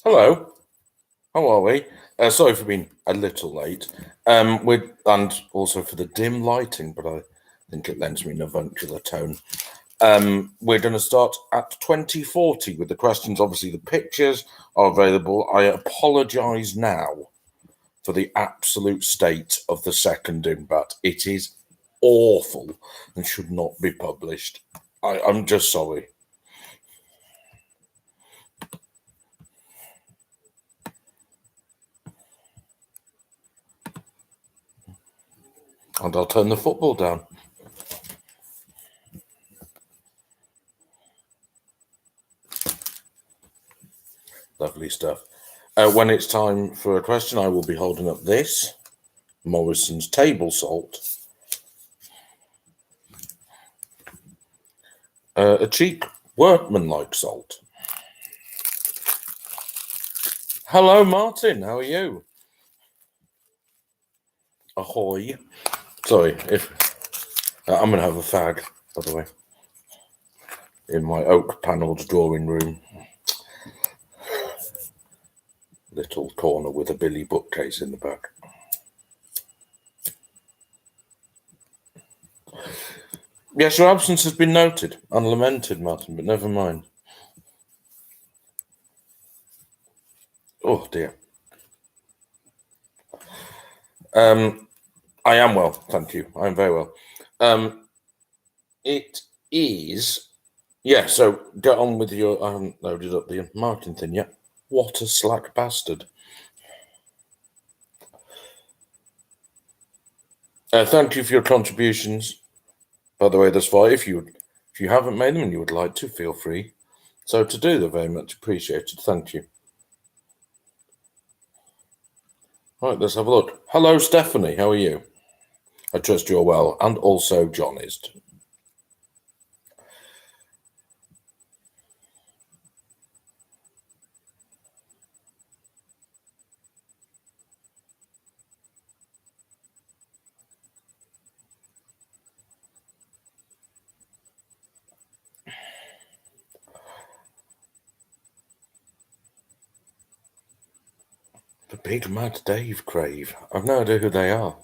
Hello, how are we? Sorry for being a little late. And also for the dim lighting, but I think it lends me an avuncular tone. We're going to start at 2040 with the questions. Obviously, the pictures are available. I apologise now for the absolute state of the second Dimbat. It is awful and should not be published. I'm just sorry. And I'll turn the football down. Lovely stuff. When it's time for a question, I will be holding up this Morrison's table salt. A cheap workmanlike salt. Hello, Martin. How are you? Ahoy. Sorry, if I'm going to have a fag, by the way, in my oak-panelled drawing room. Little corner with a Billy bookcase in the back. Yes, your absence has been noted, unlamented, Martin, but never mind. Oh, dear. I am well, thank you. I am very well. It is... Yeah, so get on with your... I haven't loaded up the marking thing yet. What a slack bastard. Thank you for your contributions, by the way, thus far. If you haven't made them and you would like to, feel free so to do. They're very much appreciated. Thank you. Right, let's have a look. Hello, Stephanie. How are you? I trust you're well, and also John is. The Big Mad Dave crave. I've no idea who they are.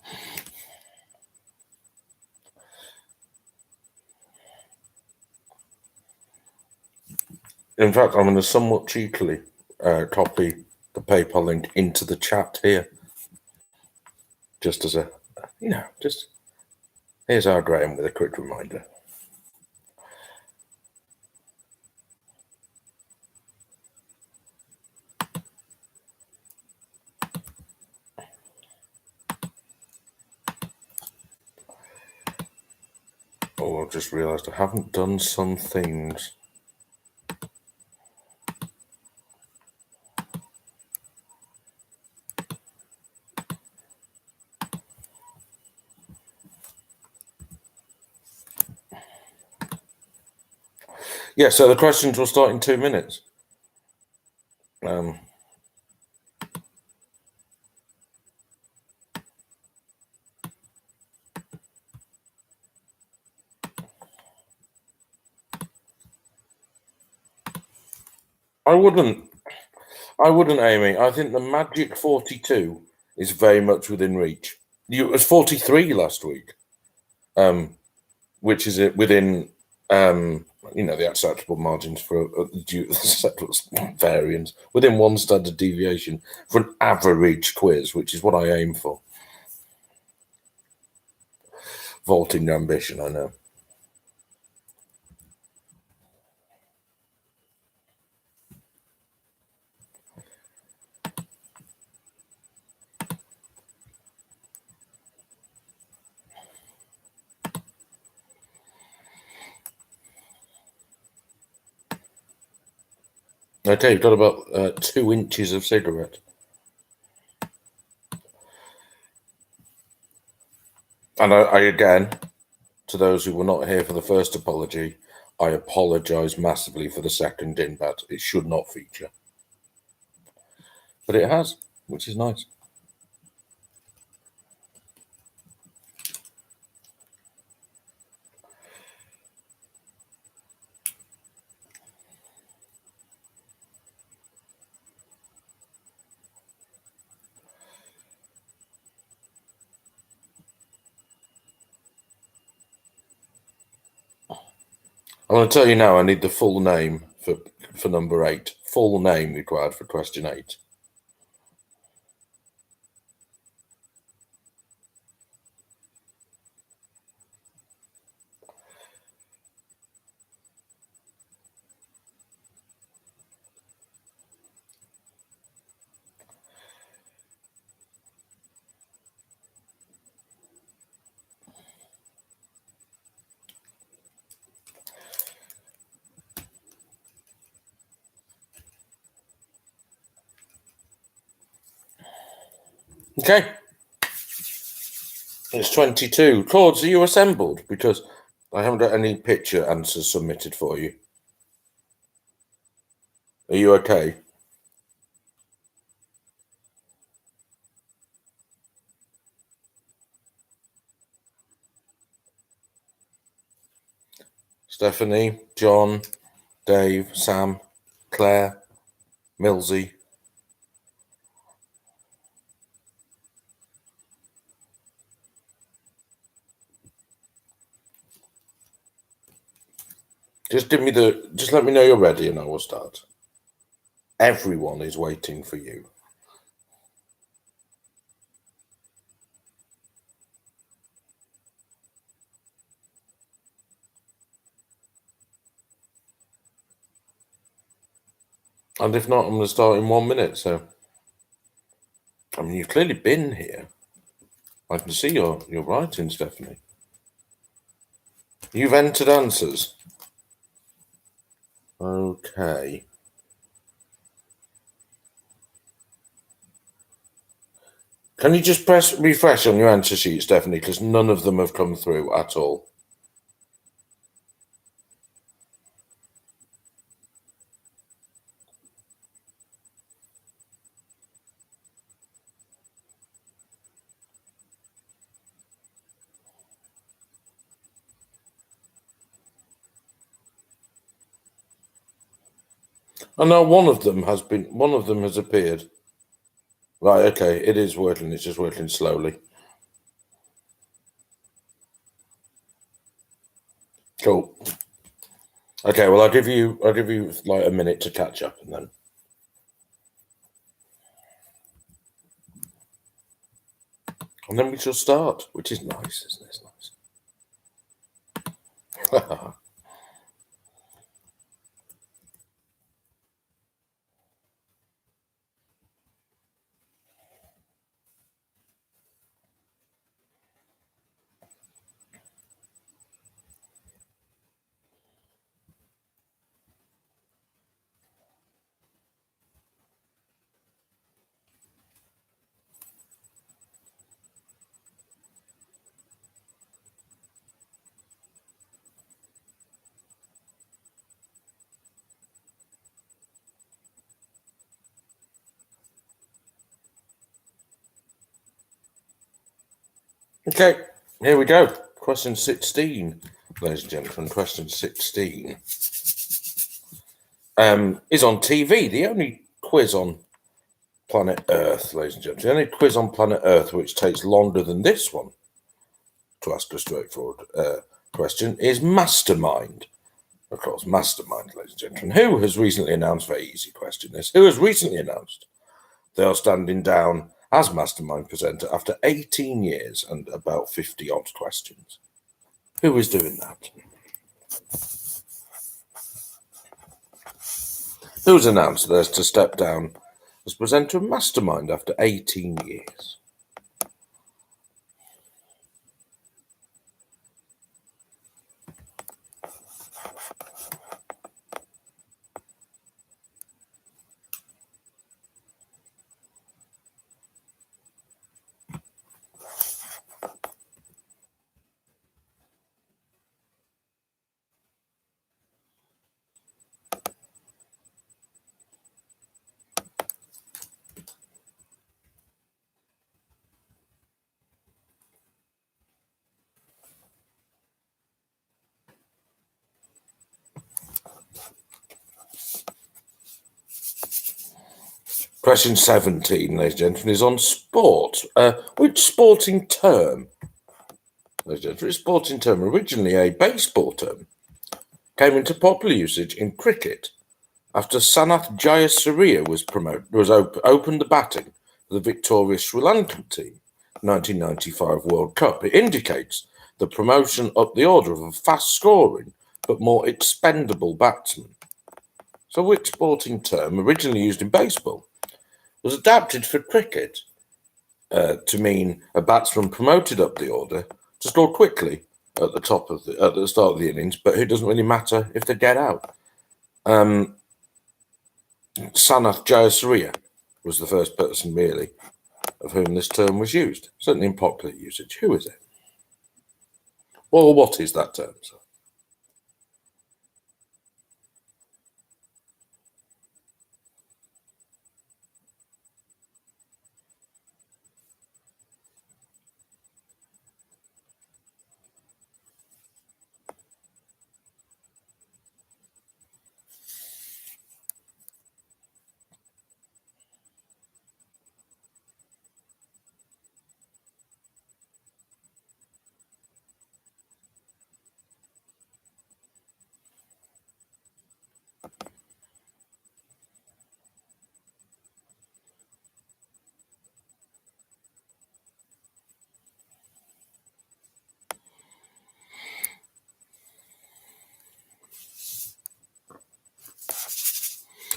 In fact, I'm going to somewhat cheekily copy the PayPal link into the chat here. Just as a, just here's our Graham with a quick reminder. Oh, I've just realised I haven't done some things. Yeah, so the questions will start in 2 minutes. I wouldn't, Amy. I think the magic 42 is very much within reach. It was 43 last week, which is within, the acceptable margins for due to the settlers variance, within one standard deviation for an average quiz, which is what I aim for. Vaulting your ambition, I know. Okay, you've got about 2 inches of cigarette. And I again, to those who were not here for the first apology, I apologise massively for the second Dinbat. It should not feature. But it has, which is nice. I'm going to tell you now, I need the full name for number 8. Full name required for question 8. Okay. It's 22. Claude, are you assembled? Because I haven't got any picture answers submitted for you. Are you okay? Stephanie, John, Dave, Sam, Claire, Millsy. Just let me know you're ready and I will start. Everyone is waiting for you. And if not, I'm going to start in 1 minute. So, I mean, you've clearly been here. I can see your writing, Stephanie. You've entered answers. Okay. Can you just press refresh on your answer sheet, Stephanie? Because none of them have come through at all. Oh no, one of them has appeared. Right, okay, it is working, it's just working slowly. Cool. Okay, well I'll give you like a minute to catch up and then we shall start, which is nice, isn't it? It's nice. Okay, here we go. Question 16, ladies and gentlemen. Question 16 is on TV. The only quiz on planet Earth, ladies and gentlemen. The only quiz on planet Earth which takes longer than this one to ask a straightforward question is Mastermind. Of course, Mastermind, ladies and gentlemen. Who has recently announced, very easy question this, who has recently announced they are standing down as Mastermind presenter after 18 years and about 50 odd questions? Who is doing that? Who's announced theirs to step down as presenter of Mastermind after 18 years? Question 17, ladies and gentlemen, is on sport. Which sporting term, ladies and gentlemen, which sporting term, originally a baseball term, came into popular usage in cricket after Sanath Jayasuriya opened the batting for the victorious Sri Lankan team 1995 World Cup. It indicates the promotion up the order of a fast-scoring but more expendable batsman. So which sporting term, originally used in baseball, was adapted for cricket to mean a batsman promoted up the order to score quickly at the start of the innings, but it doesn't really matter if they get out. Sanath Jayasuriya was the first person, really, of whom this term was used, certainly in popular usage. Who is it? Or what is that term? Sir?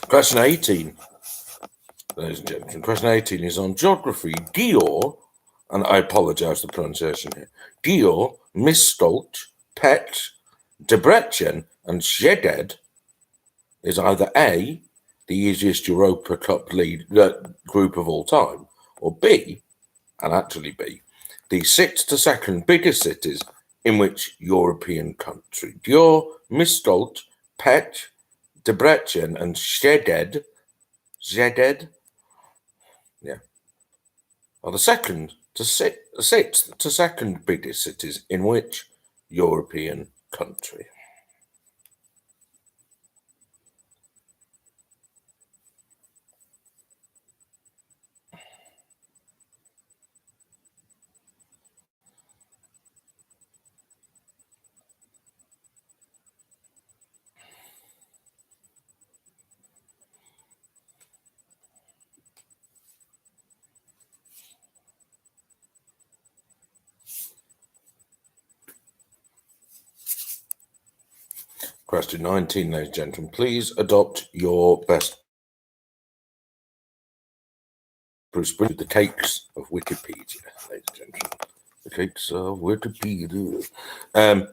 Question 18, ladies and gentlemen. Question 18 is on geography. Gior, and I apologise for the pronunciation here, Gior, Miskolc, Pet, Debrecen, and Szeged is either A, the easiest Europa Cup group of all time, or B, and actually B, the 6th to 2nd biggest cities in which European country. Gior, Miskolc, Pet, Debrecen, and Szeged, yeah, are the 6th to 2nd biggest cities in which European country. Question 19, ladies and gentlemen. Please adopt your best Bruce Springsteen, the cakes of Wikipedia, ladies and gentlemen. The cakes of Wikipedia. I'm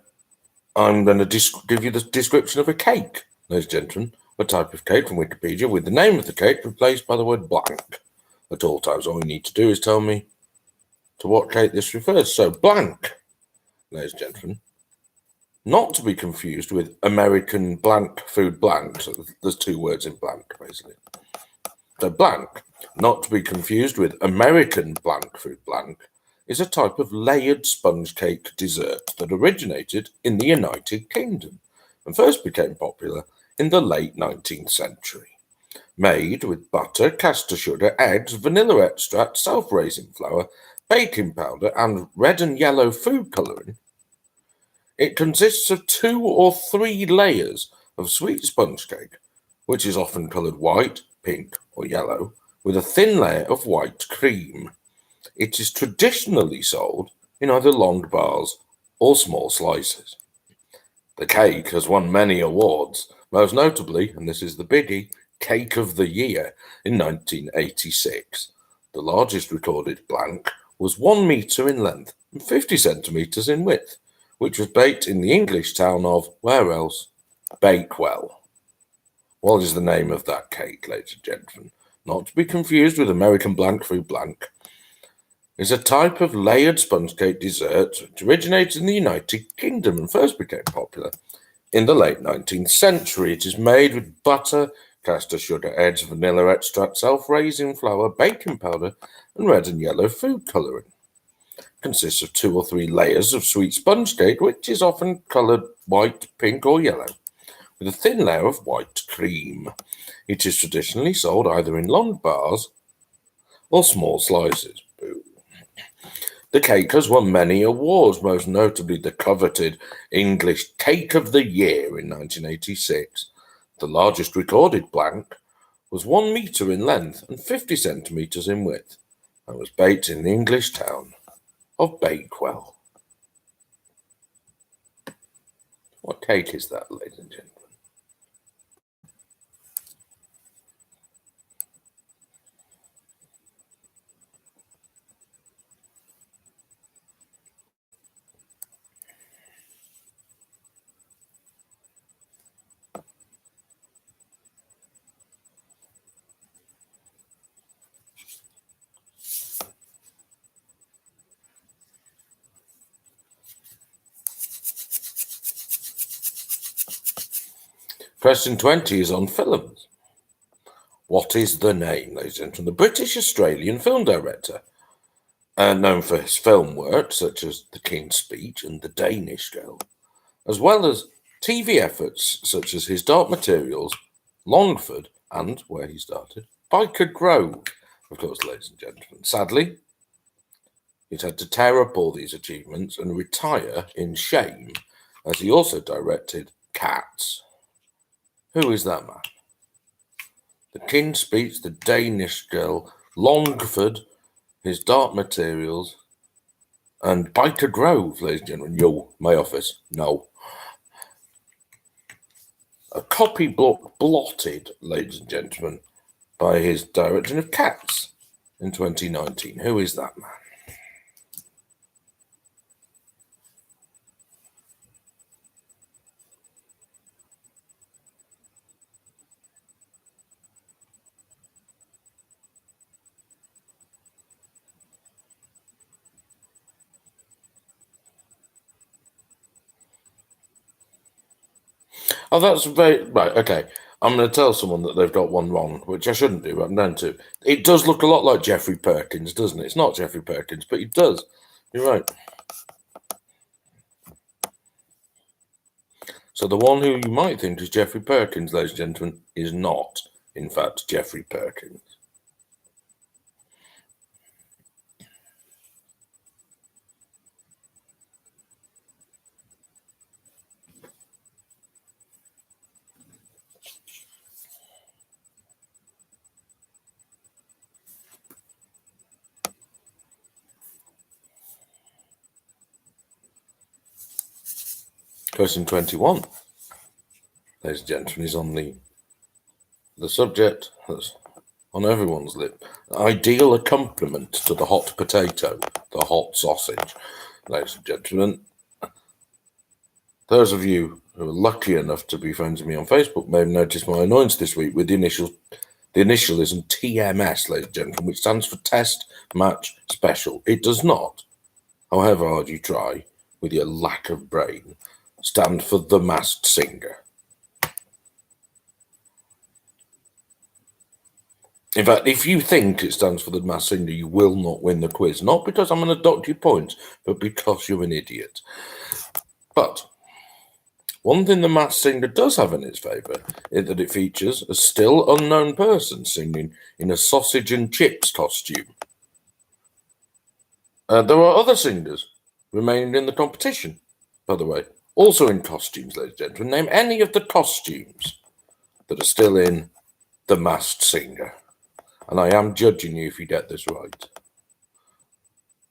going to give you the description of a cake, ladies and gentlemen. A type of cake from Wikipedia with the name of the cake replaced by the word blank at all times. All you need to do is tell me to what cake this refers. So blank, ladies and gentlemen, not to be confused with American blank food blank. So there's two words in blank, basically. So blank, not to be confused with American blank food blank, is a type of layered sponge cake dessert that originated in the United Kingdom and first became popular in the late 19th century. Made with butter, caster sugar, eggs, vanilla extract, self-raising flour, baking powder, and red and yellow food colouring, it consists of 2 or 3 layers of sweet sponge cake, which is often coloured white, pink, or yellow, with a thin layer of white cream. It is traditionally sold in either long bars or small slices. The cake has won many awards, most notably, and this is the biggie, Cake of the Year in 1986. The largest recorded blank was 1 metre in length and 50 centimetres in width, which was baked in the English town of, where else? Bakewell. What is the name of that cake, ladies and gentlemen? Not to be confused with American blank food blank. It's a type of layered sponge cake dessert which originated in the United Kingdom and first became popular in the late 19th century. It is made with butter, caster sugar, eggs, vanilla extract, self-raising flour, baking powder, and red and yellow food colouring. Consists of 2 or 3 layers of sweet sponge cake, which is often coloured white, pink, or yellow, with a thin layer of white cream. It is traditionally sold either in long bars or small slices. The cake has won many awards, most notably the coveted English Cake of the Year in 1986. The largest recorded blank was 1 metre in length and 50 centimetres in width, and was baked in the English town of Bakewell. What cake is that, ladies and gentlemen? Question 20 is on films. What is the name, ladies and gentlemen? The British-Australian film director, known for his film work such as The King's Speech and The Danish Girl, as well as TV efforts such as his Dark Materials, Longford, and, where he started, Biker Grove, of course, ladies and gentlemen. Sadly, he's had to tear up all these achievements and retire in shame, as he also directed Cats. Who is that man? The King's Speech, The Danish Girl, Longford, his Dark Materials, and Biker Grove, ladies and gentlemen. Yo, my office. No. A copy book blotted, ladies and gentlemen, by his direction of Cats in 2019. Who is that man? Oh, that's very right. Okay, I'm going to tell someone that they've got one wrong, which I shouldn't do, but I'm going to. It does look a lot like Jeffrey Perkins, doesn't it? It's not Jeffrey Perkins, but it does. You're right. So the one who you might think is Jeffrey Perkins, ladies and gentlemen, is not, in fact, Jeffrey Perkins. Question 21, ladies and gentlemen, is on the subject that's on everyone's lip. Ideal accompaniment to the hot potato, the hot sausage. Ladies and gentlemen, those of you who are lucky enough to be friends with me on Facebook may have noticed my annoyance this week with the initialism TMS, ladies and gentlemen, which stands for Test Match Special. It does not, however hard you try, with your lack of brain, stand for The Masked Singer. In fact, if you think it stands for The Masked Singer, you will not win the quiz. Not because I'm going to dock you points, but because you're an idiot. But one thing The Masked Singer does have in its favour is that it features a still unknown person singing in a sausage and chips costume. There are other singers remaining in the competition, by the way, also in costumes, ladies and gentlemen. Name any of the costumes that are still in The Masked Singer. And I am judging you if you get this right.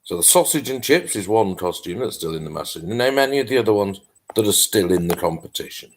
So the sausage and chips is one costume that's still in The Masked Singer. Name any of the other ones that are still in the competition.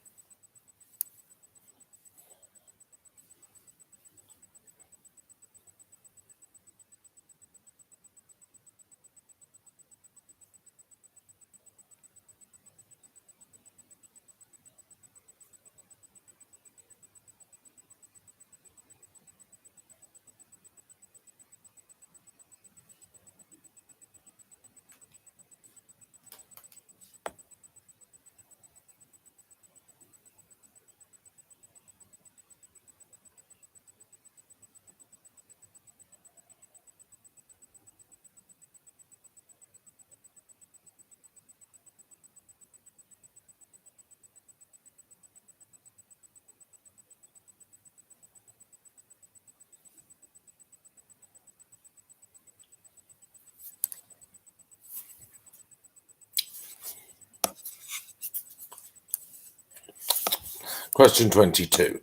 Question 22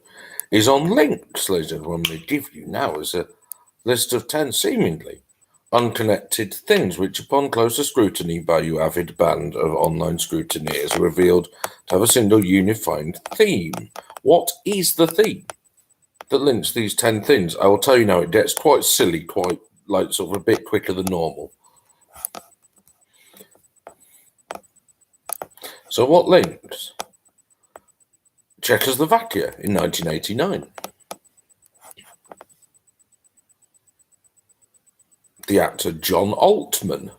is on links, ladies and gentlemen. They give you now is a list of 10 seemingly unconnected things, which upon closer scrutiny by you avid band of online scrutineers are revealed to have a single unifying theme. What is the theme that links these 10 things? I will tell you now, it gets quite silly, quite like sort of a bit quicker than normal. So what links? Czechoslovakia in 1989. The actor John Altman.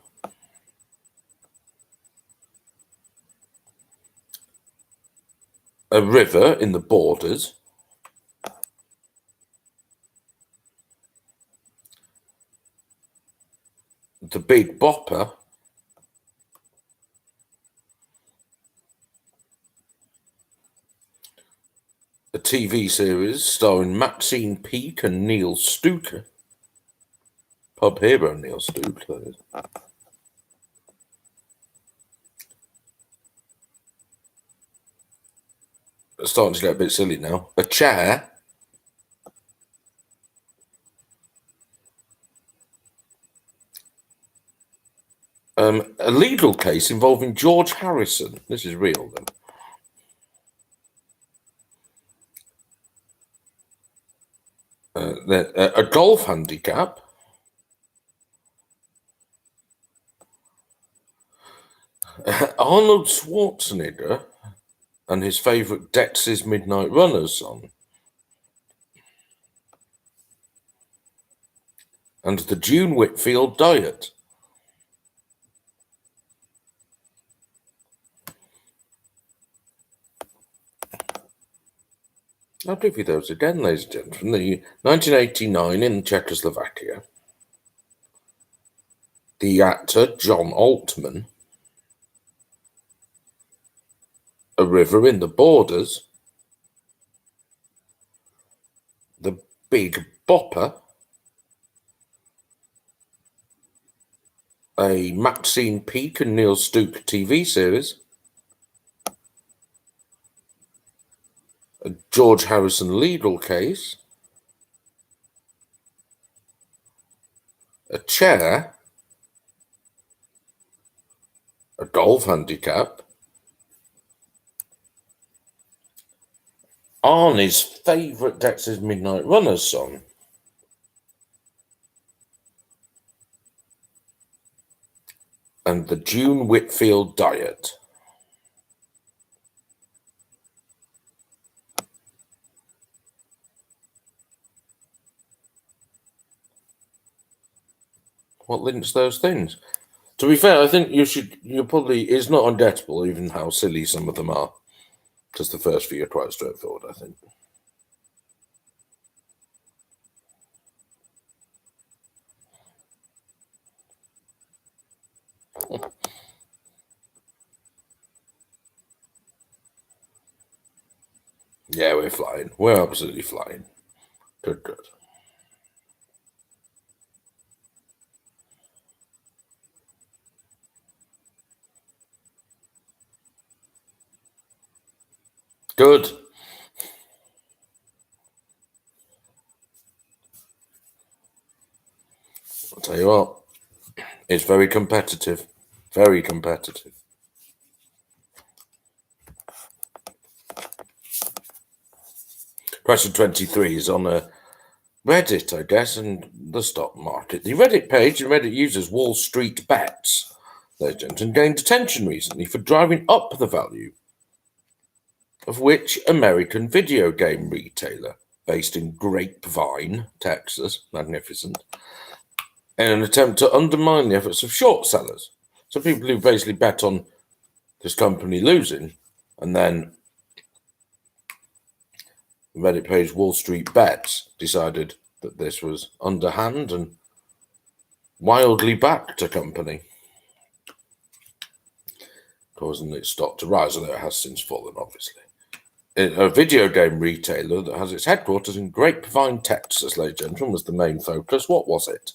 A river in the borders. The Big Bopper. A TV series starring Maxine Peake and Neil Stuker. Pub hero Neil Stuker, that is. It's starting to get a bit silly now. A chair. A legal case involving George Harrison. This is real, then. A golf handicap. Arnold Schwarzenegger and his favourite Dex's Midnight Runners song. And the June Whitfield diet. I'll give you those again, ladies and gentlemen. The 1989 in Czechoslovakia. The actor John Altman. A river in the borders. The Big Bopper. A Maxine Peake and Neil Stuke TV series. A George Harrison legal case. A chair. A golf handicap. Arnie's favourite Dex's Midnight Runners song. And the June Whitfield diet. What links those things? To be fair, I think you probably, it's not ungettable even how silly some of them are. Because the first few are quite straightforward, I think. Yeah, we're flying. We're absolutely flying. Good, good. Good. I'll tell you what, it's very competitive. Very competitive. Question 23 is on a Reddit, I guess, and the stock market. The Reddit page and Reddit users Wall Street Bets, ladies and gentlemen, gained attention recently for driving up the value of which American video game retailer based in Grapevine, Texas, magnificent, in an attempt to undermine the efforts of short sellers. So people who basically bet on this company losing, and then the Reddit page Wall Street Bets decided that this was underhand and wildly backed a company, causing its stock to rise, although it has since fallen, obviously. A video game retailer that has its headquarters in Grapevine, Texas, ladies and gentlemen, was the main focus. What was it?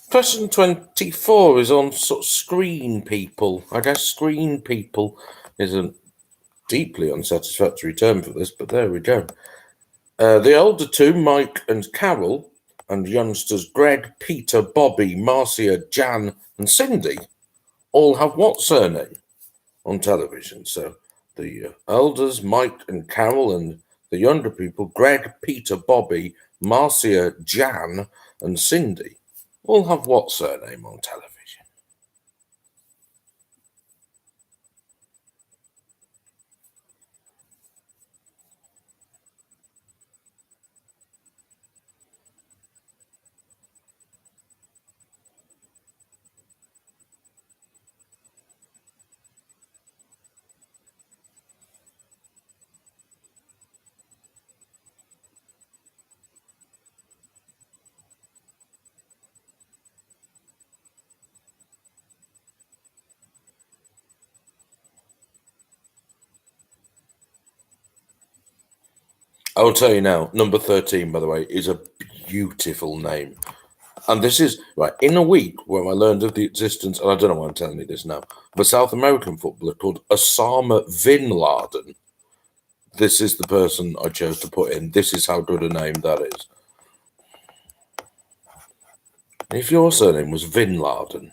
Question 24 is on sort of screen people. I guess screen people is a deeply unsatisfactory term for this, but there we go. The older two, Mike and Carol, and youngsters Greg, Peter, Bobby, Marcia, Jan, and Cindy all have what surname on television? So the elders, Mike and Carol, and the younger people, Greg, Peter, Bobby, Marcia, Jan, and Cindy, all have what surname on television? I'll tell you now, number 13, by the way, is a beautiful name. And this is, right, in a week where I learned of the existence, and I don't know why I'm telling you this now, of a South American footballer called Osama bin Laden. This is the person I chose to put in. This is how good a name that is. If your surname was Bin Laden.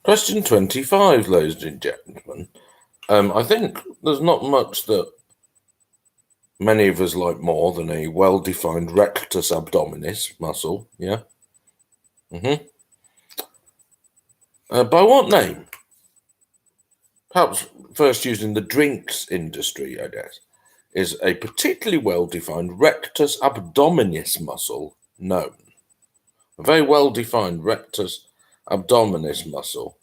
Question 25, ladies and gentlemen. I think there's not much that many of us like more than a well-defined rectus abdominis muscle, yeah? By what name? Perhaps first used in the drinks industry, I guess, is a particularly well-defined rectus abdominis muscle known. A very well-defined rectus abdominis muscle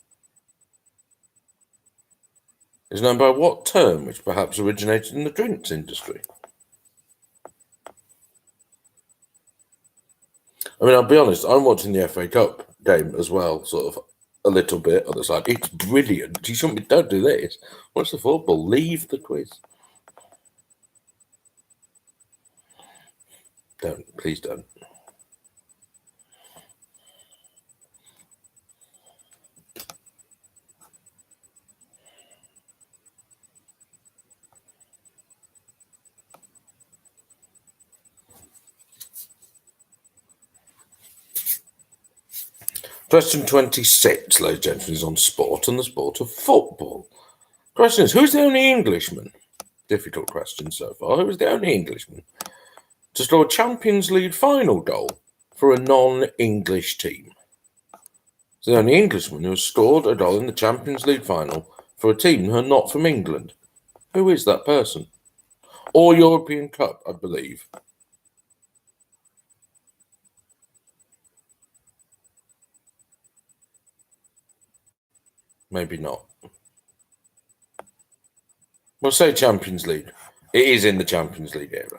is known by what term, which perhaps originated in the drinks industry? I mean, I'll be honest, I'm watching the FA Cup game as well, sort of a little bit on the side. It's brilliant. You shouldn't be, don't do this. Watch the football. Leave the quiz. Don't. Please don't. Question 26, ladies and gentlemen, is on sport and the sport of football. Question is, who's the only Englishman? Difficult question so far. Who is the only Englishman to score a Champions League final goal for a non-English team? It's the only Englishman who has scored a goal in the Champions League final for a team who are not from England. Who is that person? Or European Cup, I believe. Maybe not. We'll say Champions League. It is in the Champions League era.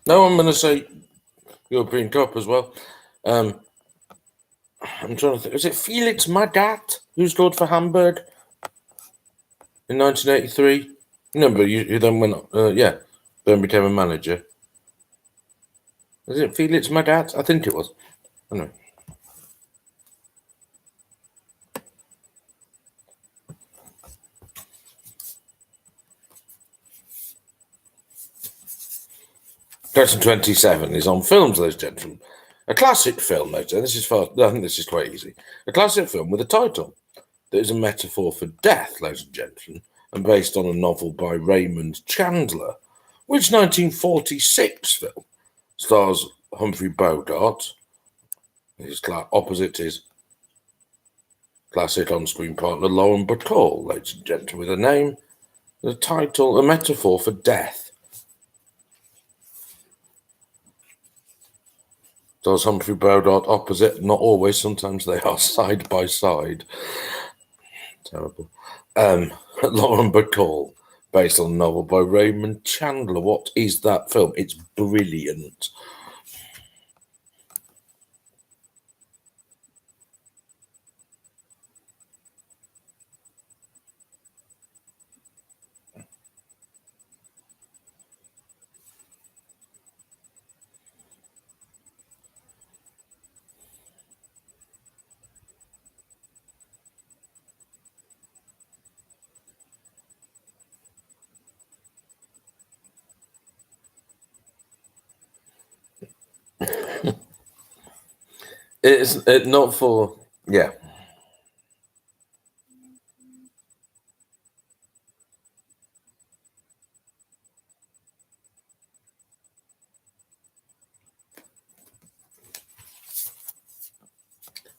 No, I'm going to say European Cup as well. I'm trying to think. Is it Felix Magath who scored for Hamburg in 1983? No, but you then went, then became a manager. Is it Felix Magath? I think it was. Anyway. Question 27 is on films, ladies and gentlemen. A classic film, ladies and gentlemen. I think this is quite easy. A classic film with a title that is a metaphor for death, ladies and gentlemen, and based on a novel by Raymond Chandler. Which 1946 film stars Humphrey Bogart, His opposite is classic on-screen partner Lauren Bacall, ladies and gentlemen, with a name, the title, a metaphor for death. Does Humphrey Bogart opposite? Not always. Sometimes they are side by side. Terrible. Lauren Bacall, based on a novel by Raymond Chandler. What is that film? It's brilliant. It's not for, yeah.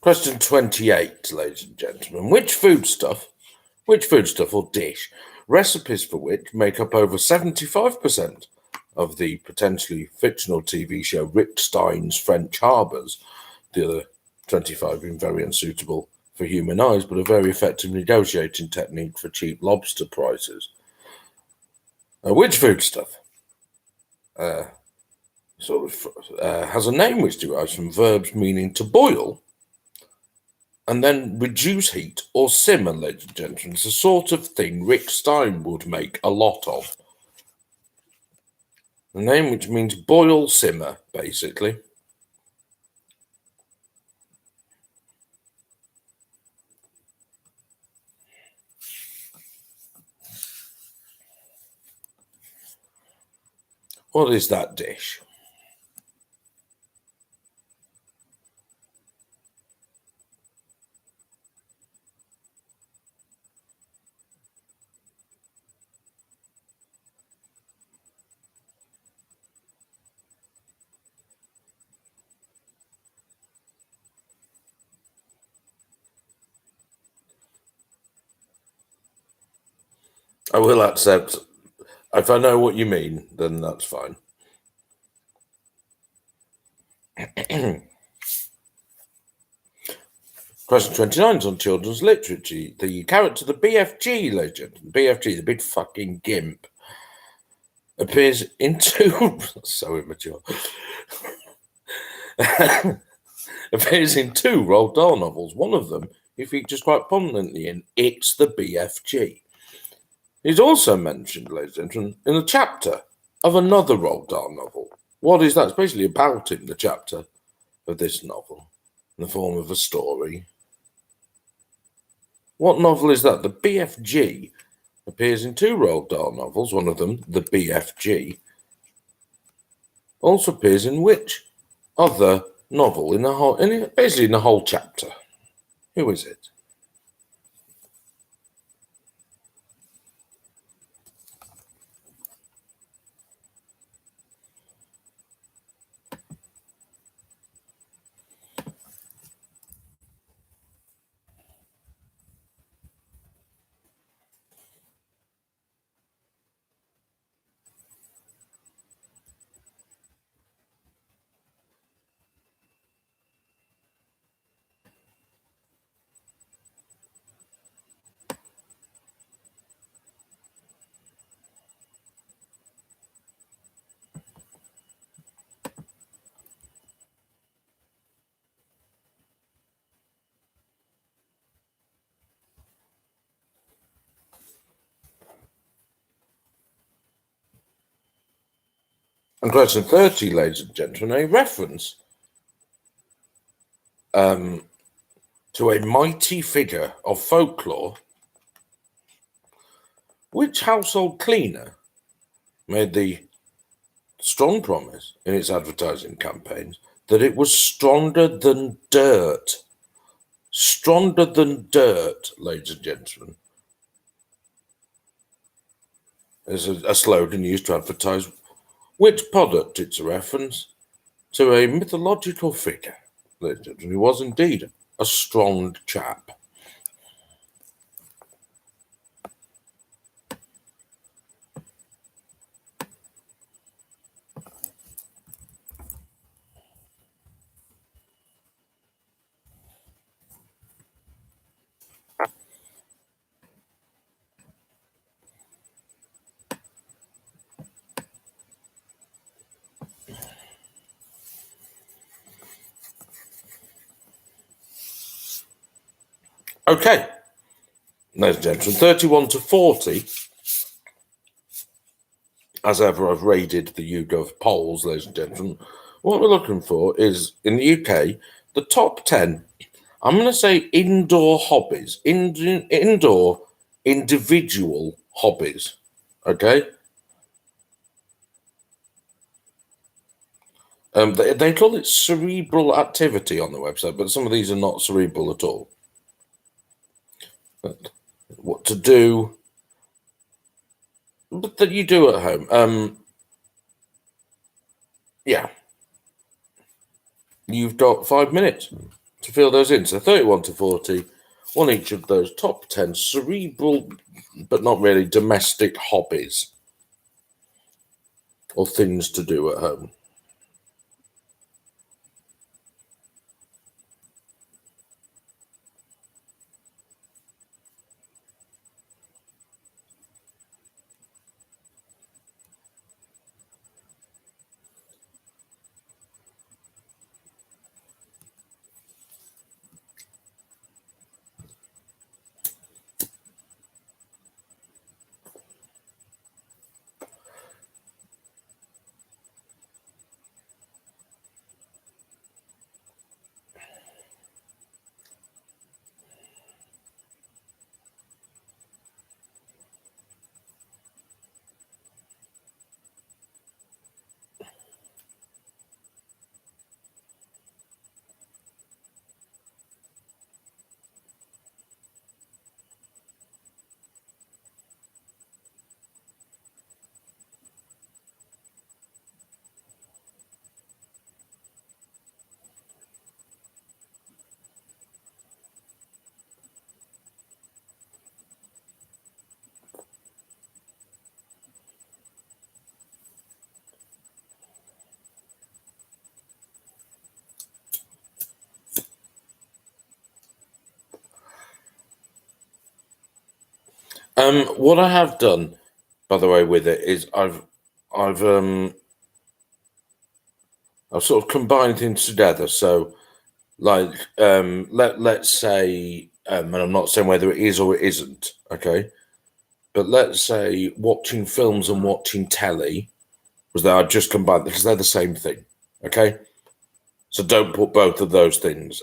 Question 28, ladies and gentlemen. Which foodstuff or dish, recipes for which make up over 75% of the potentially fictional TV show Rick Stein's French Harbours, the other 25 being very unsuitable for human eyes, but a very effective negotiating technique for cheap lobster prices. Which foodstuff has a name which derives from verbs meaning to boil and then reduce heat or simmer, ladies and gentlemen? It's the sort of thing Rick Stein would make a lot of. The name which means boil, simmer, basically. What is that dish? I will accept. If I know what you mean, then that's fine. Question 29 is on children's literature. The character, the BFG legend, BFG, the big fucking gimp, appears in two. So immature. Appears in two Roald Dahl novels. One of them he features quite prominently in It's the BFG. He's also mentioned, ladies and gentlemen, in a chapter of another Roald Dahl novel. What is that? It's basically about him, the chapter of this novel, in the form of a story. What novel is that? The BFG appears in two Roald Dahl novels. One of them, the BFG, also appears in which other novel basically in the whole chapter? Who is it? And question 30, ladies and gentlemen, a reference to a mighty figure of folklore. Which household cleaner made the strong promise in its advertising campaigns that it was stronger than dirt? Stronger than dirt, ladies and gentlemen, is a slogan used to advertise which product. It's a reference to a mythological figure, ladies and gentlemen. He was indeed a strong chap. Okay, ladies and gentlemen, 31 to 40. As ever, I've raided the YouGov polls, ladies and gentlemen. What we're looking for is, in the UK, the top 10, I'm going to say indoor hobbies, indoor individual hobbies. Okay? They call it cerebral activity on the website, but some of these are not cerebral at all. But what to do, but that you do at home. Yeah, you've got 5 minutes to fill those in. So 31 to 40, one each of those top 10 cerebral, but not really domestic hobbies or things to do at home. What I have done, by the way, with it is I've sort of combined things together. So, like, let's say, and I'm not saying whether it is or it isn't, okay, but let's say watching films and watching telly was that I just combined because they're the same thing, okay. So don't put both of those things.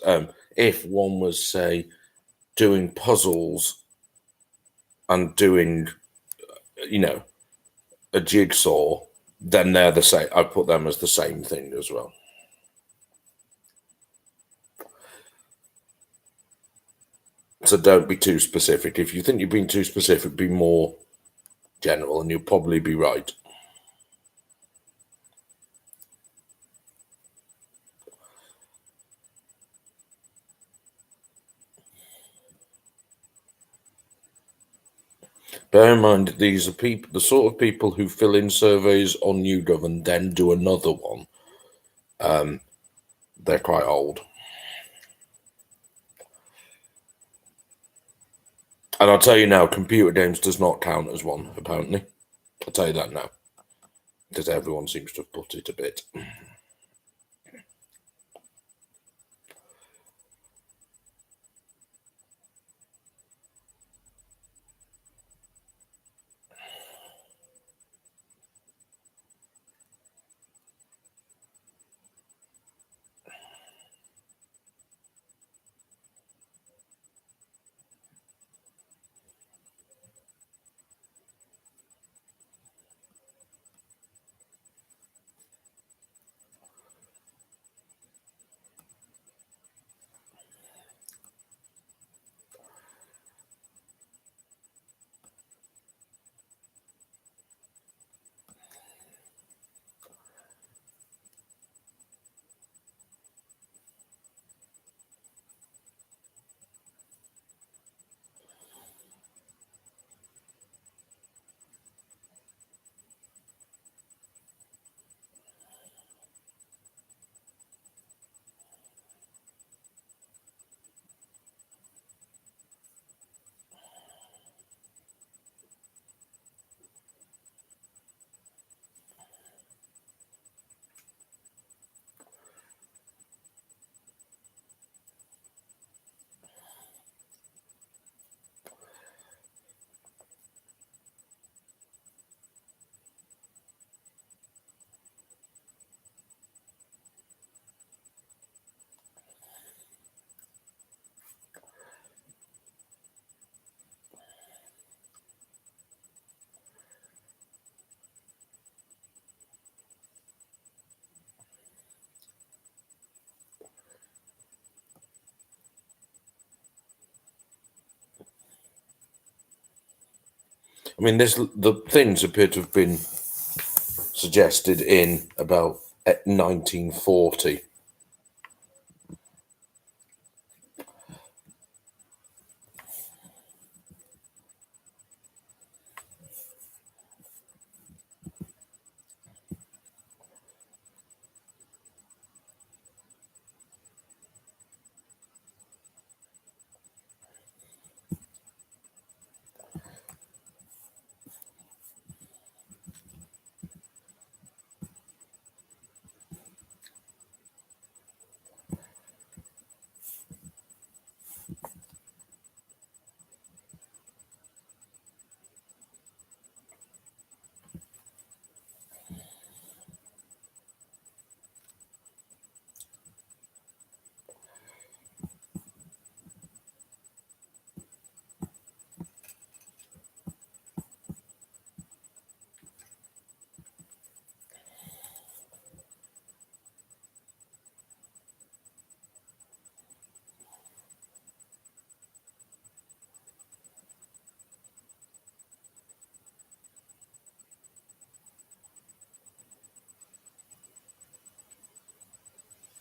If one was say doing puzzles and doing, you know, a jigsaw, then they're the same. I put them as the same thing as well. So don't be too specific. If you think you're being too specific, be more general, and you'll probably be right. Bear in mind, these are people, the sort of people who fill in surveys on YouGov and then do another one. They're quite old. And I'll tell you now, computer games does not count as one, apparently. I'll tell you that now, because everyone seems to have put it a bit. I mean, the things appear to have been suggested in about 1940.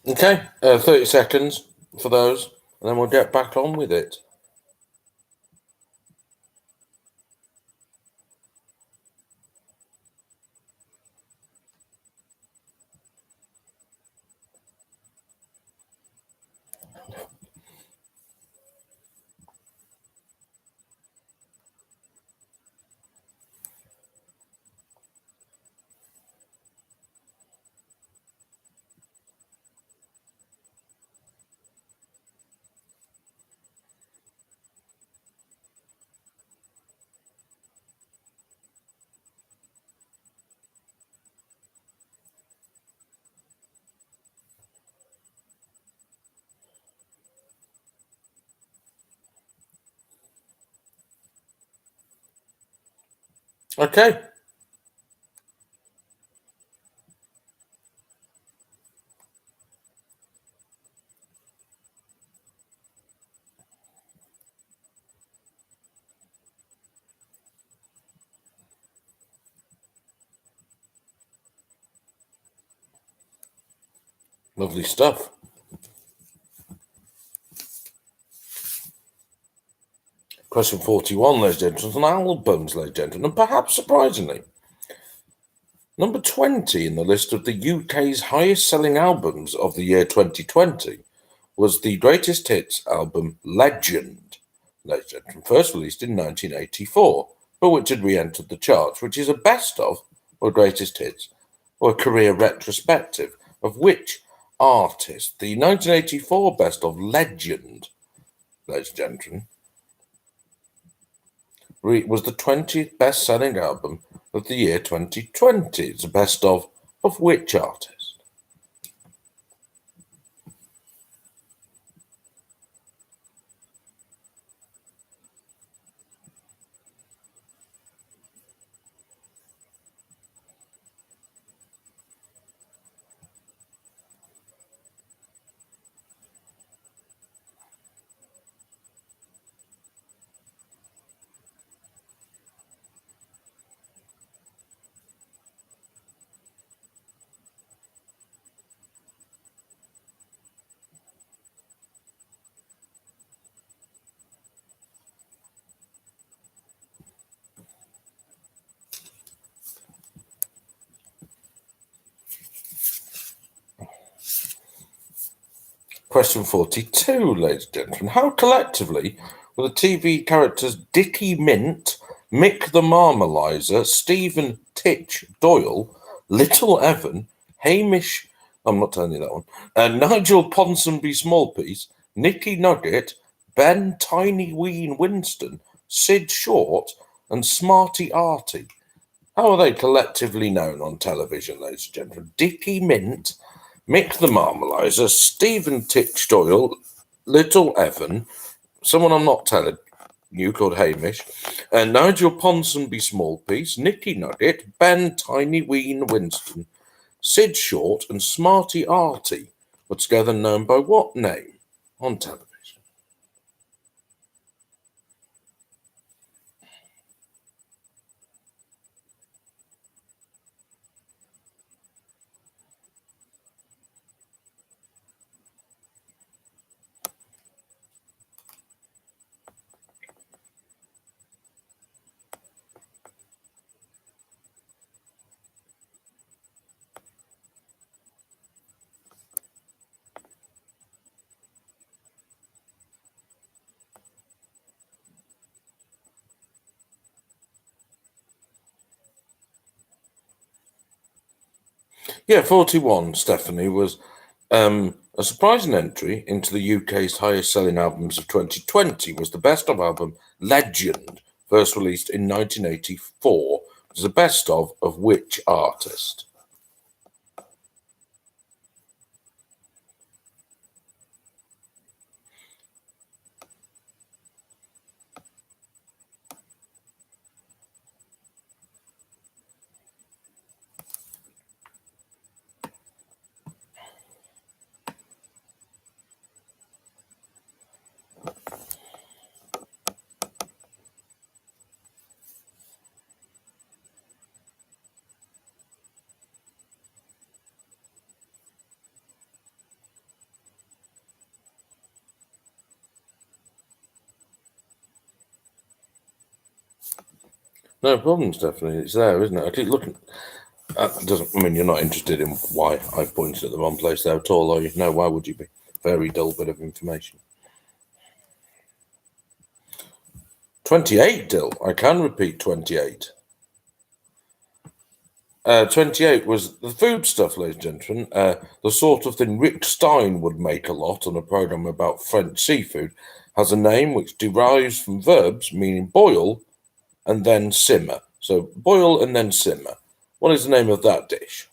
Okay, 30 seconds for those, and then we'll get back on with it. Okay, lovely stuff. Question 41, ladies and gentlemen, on albums, ladies and gentlemen, and perhaps surprisingly, number 20 in the list of the UK's highest selling albums of the year 2020 was the greatest hits album Legend, ladies and gentlemen, first released in 1984, but which had re-entered the charts, which is a best of, or greatest hits, or a career retrospective of which artist. The 1984 best of Legend, ladies and gentlemen, was the 20th best-selling album of the year 2020. It's a best of which artist? Question 42, ladies and gentlemen. How collectively were the TV characters Dickie Mint, Mick the Marmalizer, Stephen Titch Doyle, Little Evan, Hamish, I'm not telling you that one, Nigel Ponsonby Smallpiece, Nicky Nugget, Ben Tiny Ween Winston, Sid Short, and Smarty Artie? How are they collectively known on television, ladies and gentlemen? Dickie Mint, Mick the Marmalizer, Stephen Titch Doyle, Little Evan, someone I'm not telling you called Hamish, and Nigel Ponsonby Smallpiece, Nicky Nugget, Ben Tiny Ween Winston, Sid Short, and Smarty Artie were together known by what name on television? Yeah, 41, Stephanie, was a surprising entry into the UK's highest selling albums of 2020 was the best of album Legend, first released in 1984. It was the best of which artist? No problem, Stephanie. It's there, isn't it? I keep looking. That doesn't I mean you're not interested in why I pointed at the wrong place there at all, are you? No, why would you be? Very dull bit of information. 28, Dill. I can repeat 28. 28 was the food stuff, ladies and gentlemen. The sort of thing Rick Stein would make a lot on a program about French seafood. Has a name which derives from verbs meaning boil and then simmer. So boil and then simmer. What is the name of that dish?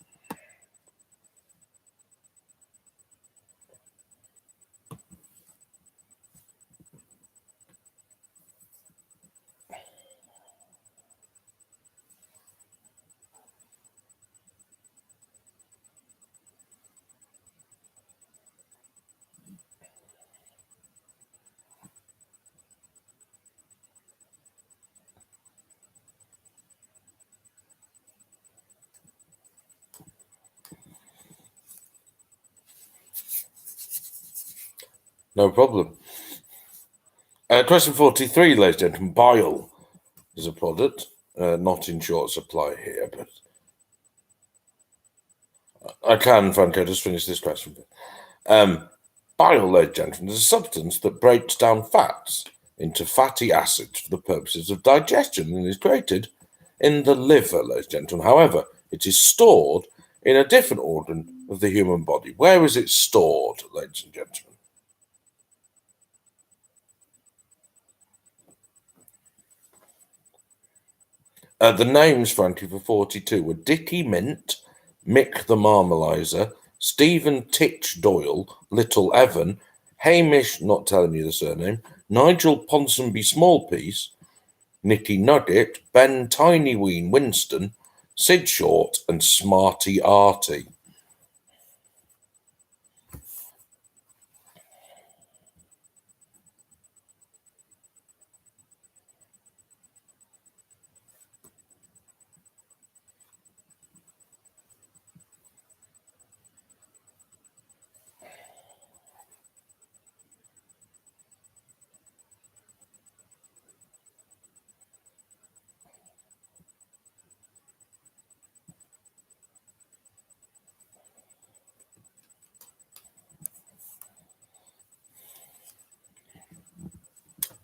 No problem. Question 43, ladies and gentlemen. Bile is a product, not in short supply here, but I can, Franco, just finish this question. Bile, ladies and gentlemen, is a substance that breaks down fats into fatty acids for the purposes of digestion and is created in the liver, ladies and gentlemen. However, it is stored in a different organ of the human body. Where is it stored, ladies and gentlemen? The names, Frankie, for 42 were Dickie Mint, Mick the Marmalizer, Stephen Titch Doyle, Little Evan, Hamish, not telling you the surname, Nigel Ponsonby Smallpiece, Nicky Nugget, Ben Tinyween Winston, Sid Short, and Smarty Arty.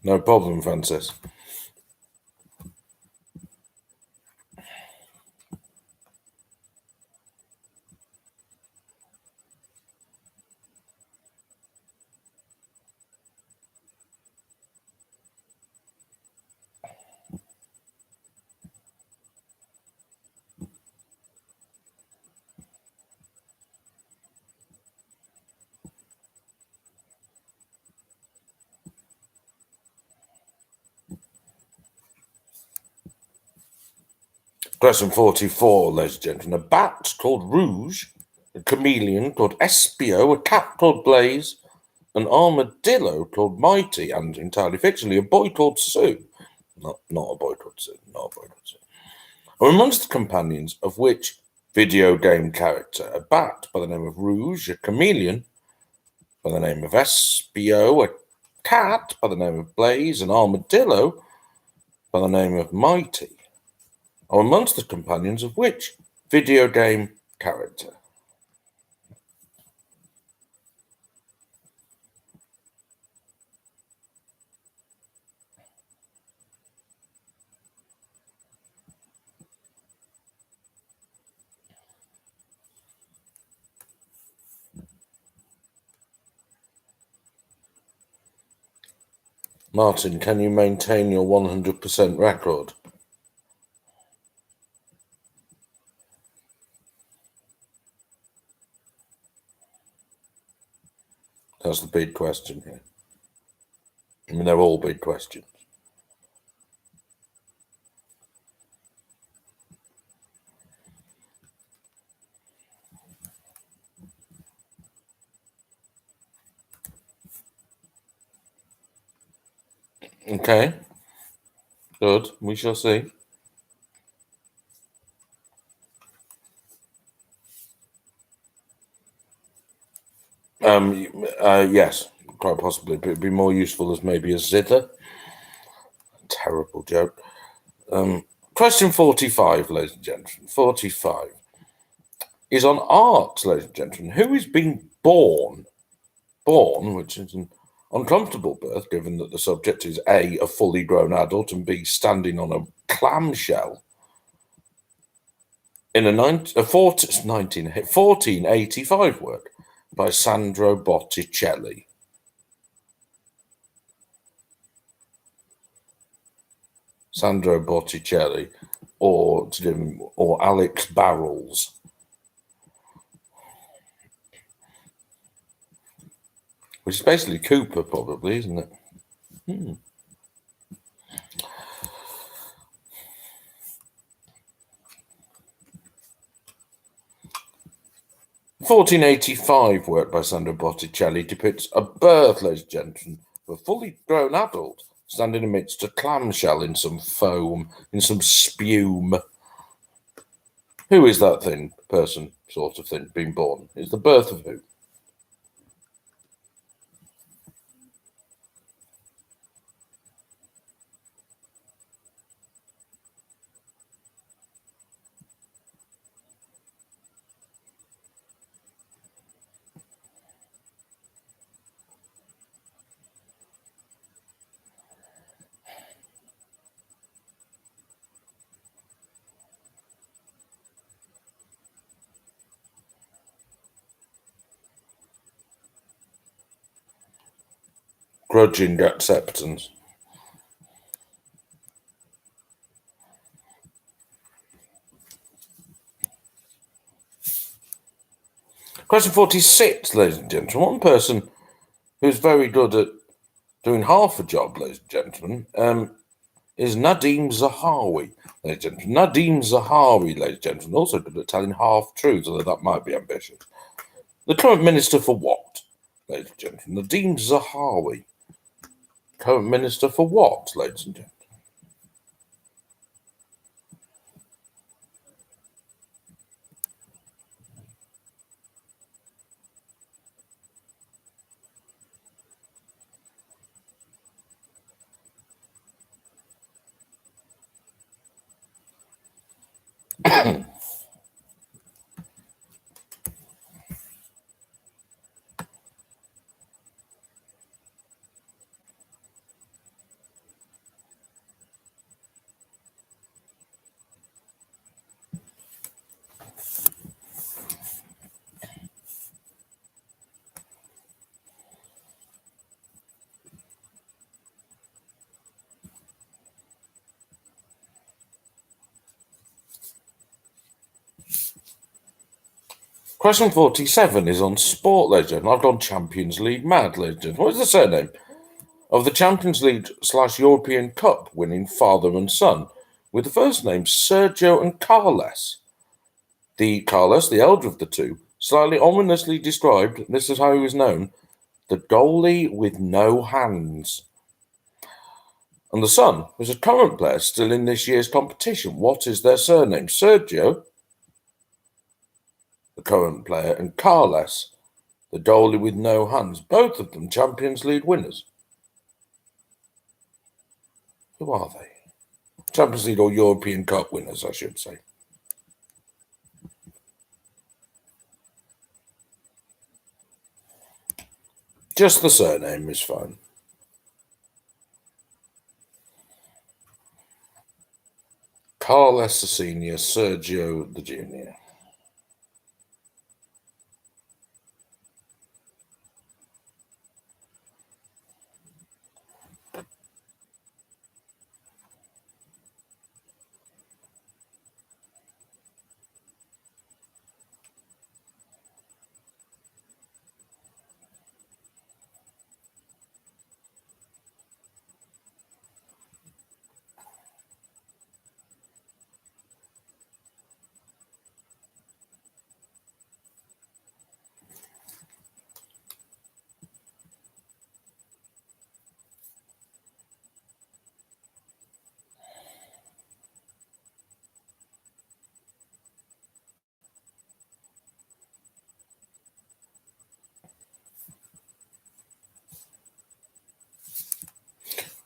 No problem, Francis. Question 44, ladies and gentlemen. A bat called Rouge, a chameleon called Espio, a cat called Blaze, an armadillo called Mighty, and entirely fictionally, a boy called Sue. Not a boy called Sue, not a boy called Sue. Are amongst the companions of which video game character? A bat by the name of Rouge, a chameleon by the name of Espio, a cat by the name of Blaze, an armadillo by the name of Mighty. Are amongst the companions of which video game character? Martin, can you maintain your 100% record? That's the big question here. I mean, they're all big questions. Okay, good. We shall see. Yes, quite possibly, but it'd be more useful as maybe a zither. Terrible joke. Question 45, ladies and gentlemen. 45 is on art, ladies and gentlemen. Who is being born? Born, which is an uncomfortable birth, given that the subject is A, a fully grown adult, and B, standing on a clamshell in a 1485 work by Sandro Botticelli. Sandro Botticelli, or Alex Barrels, which is basically Cooper, probably, isn't it? 1485 work by Sandro Botticelli depicts a birth, ladies and gentlemen, of a fully grown adult standing amidst a clamshell in some foam, in some spume. Who is that thing, person, sort of thing, being born? Is the birth of who? Grudging acceptance. Question 46, ladies and gentlemen. One person who's very good at doing half a job, ladies and gentlemen, is Nadim Zahawi, ladies and gentlemen. Nadim Zahawi, ladies and gentlemen, also good at telling half truths, although that might be ambitious. The current minister for what, ladies and gentlemen? Nadim Zahawi. Current minister for what, ladies and gentlemen? Question 47 is on sport, ladies and gentlemen. I've gone Champions League mad, ladies and gentlemen. What is the surname of the Champions League / European Cup winning father and son, with the first names Sergio and Carles? Carles, the elder of the two, slightly ominously described, this is how he was known, the goalie with no hands. And the son was a current player still in this year's competition. What is their surname? Sergio, the current player, and Carles, the goalie with no hands. Both of them Champions League winners. Who are they? Champions League or European Cup winners, I should say. Just the surname is fine. Carles the senior, Sergio the junior.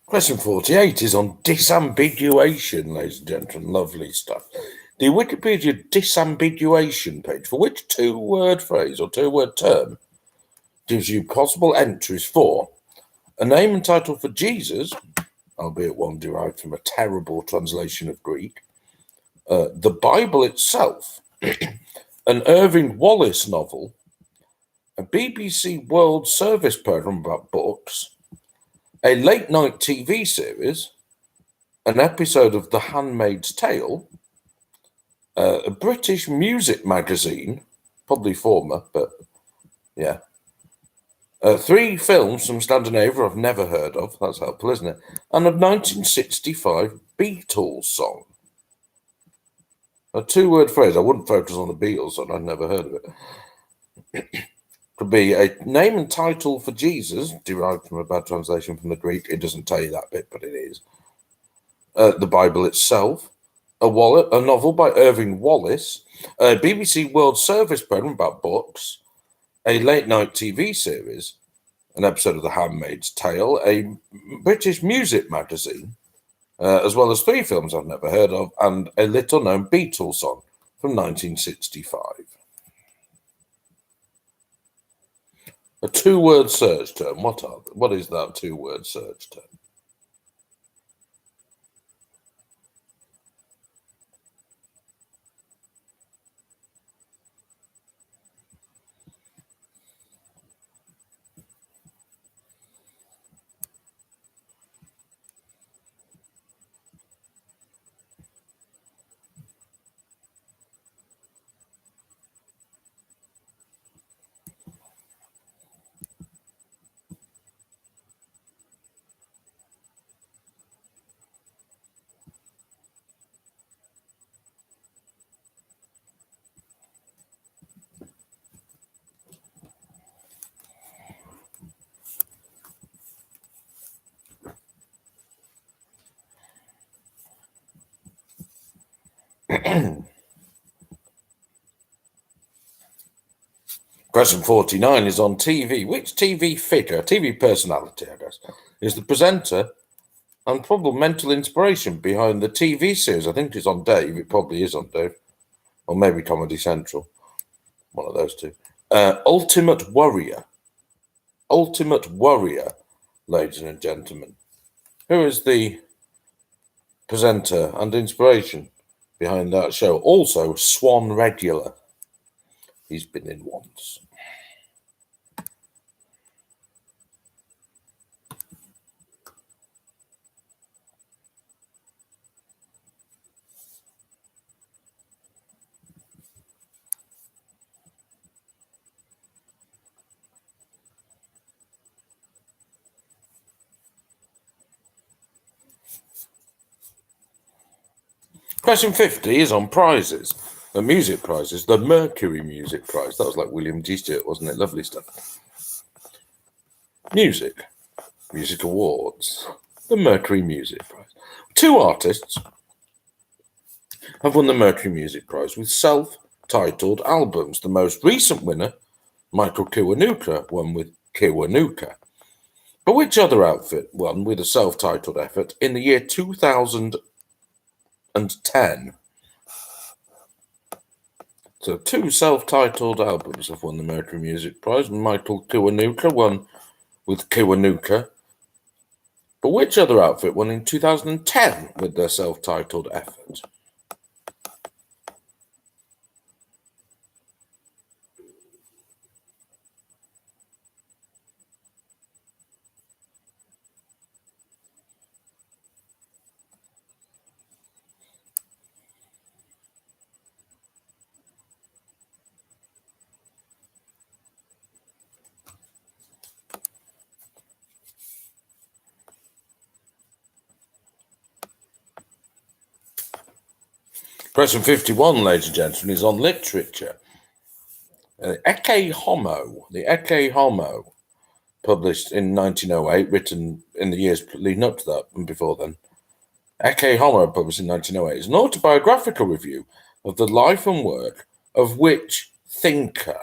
Question 48 is on disambiguation, ladies and gentlemen. Lovely stuff. The Wikipedia disambiguation page, for which two-word phrase or two-word term gives you possible entries for a name and title for Jesus, albeit one derived from a terrible translation of Greek, the Bible itself, an Irving Wallace novel, a BBC World Service programme about books, a late-night TV series, an episode of The Handmaid's Tale, a British music magazine, probably former, but yeah. 3 films from Scandinavia I've never heard of. That's helpful, isn't it? And a 1965 Beatles song. A two-word phrase. I wouldn't focus on the Beatles song. I'd never heard of it. Could be a name and title for Jesus, derived from a bad translation from the Greek. It doesn't tell you that bit, but it is. The Bible itself. A novel by Irving Wallace. A BBC World Service programme about books. A late-night TV series, an episode of The Handmaid's Tale, a British music magazine, as well as 3 films I've never heard of, and a little-known Beatles song from 1965. A two-word search term. What is that two-word search term? Question 49 is on TV. Which TV figure, TV personality, I guess, is the presenter and probable mental inspiration behind the TV series? I think it's on Dave. It probably is on Dave. Or maybe Comedy Central. One of those two. Ultimate Warrior. Ultimate Warrior, ladies and gentlemen. Who is the presenter and inspiration behind that show? Also, Swan regular. He's been in once. Question 50 is on prizes. The music prizes. The Mercury Music Prize. That was like William G. Stewart, wasn't it? Lovely stuff. Music. Music Awards. The Mercury Music Prize. 2 artists have won the Mercury Music Prize with self-titled albums. The most recent winner, Michael Kiwanuka, won with Kiwanuka. But which other outfit won with a self-titled effort in the year 2010? So 2 self-titled albums have won the Mercury Music Prize. Michael Kiwanuka won with Kiwanuka. But which other outfit won in 2010 with their self-titled effort? Question 51, ladies and gentlemen, is on literature. Ecce Homo, the Ecce Homo, published in 1908, written in the years leading up to that and before then. Ecce Homo, published in 1908, is an autobiographical review of the life and work of which thinker,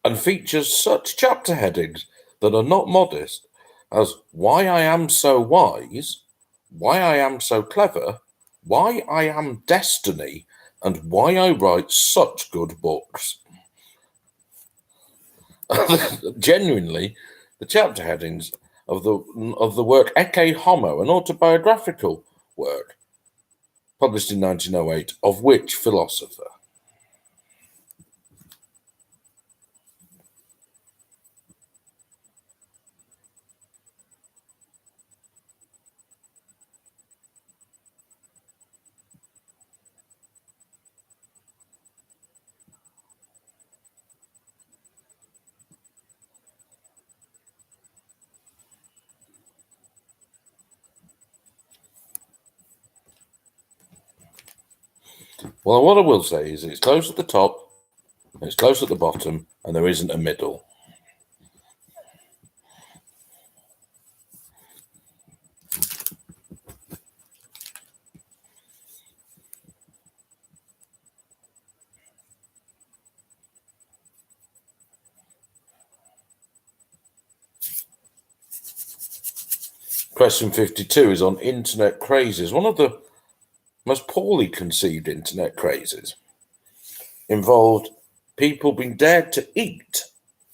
and features such chapter headings that are not modest, as Why I Am So Wise, Why I Am So Clever, Why I Am Destiny, and Why I Write Such Good Books. Genuinely, the chapter headings of the work Ecce Homo, an autobiographical work published in 1908, of which philosopher? Well, what I will say is it's close at the top, it's close at the bottom, and there isn't a middle. Question 52 is on internet crazes. One of the most poorly conceived internet crazes involved people being dared to eat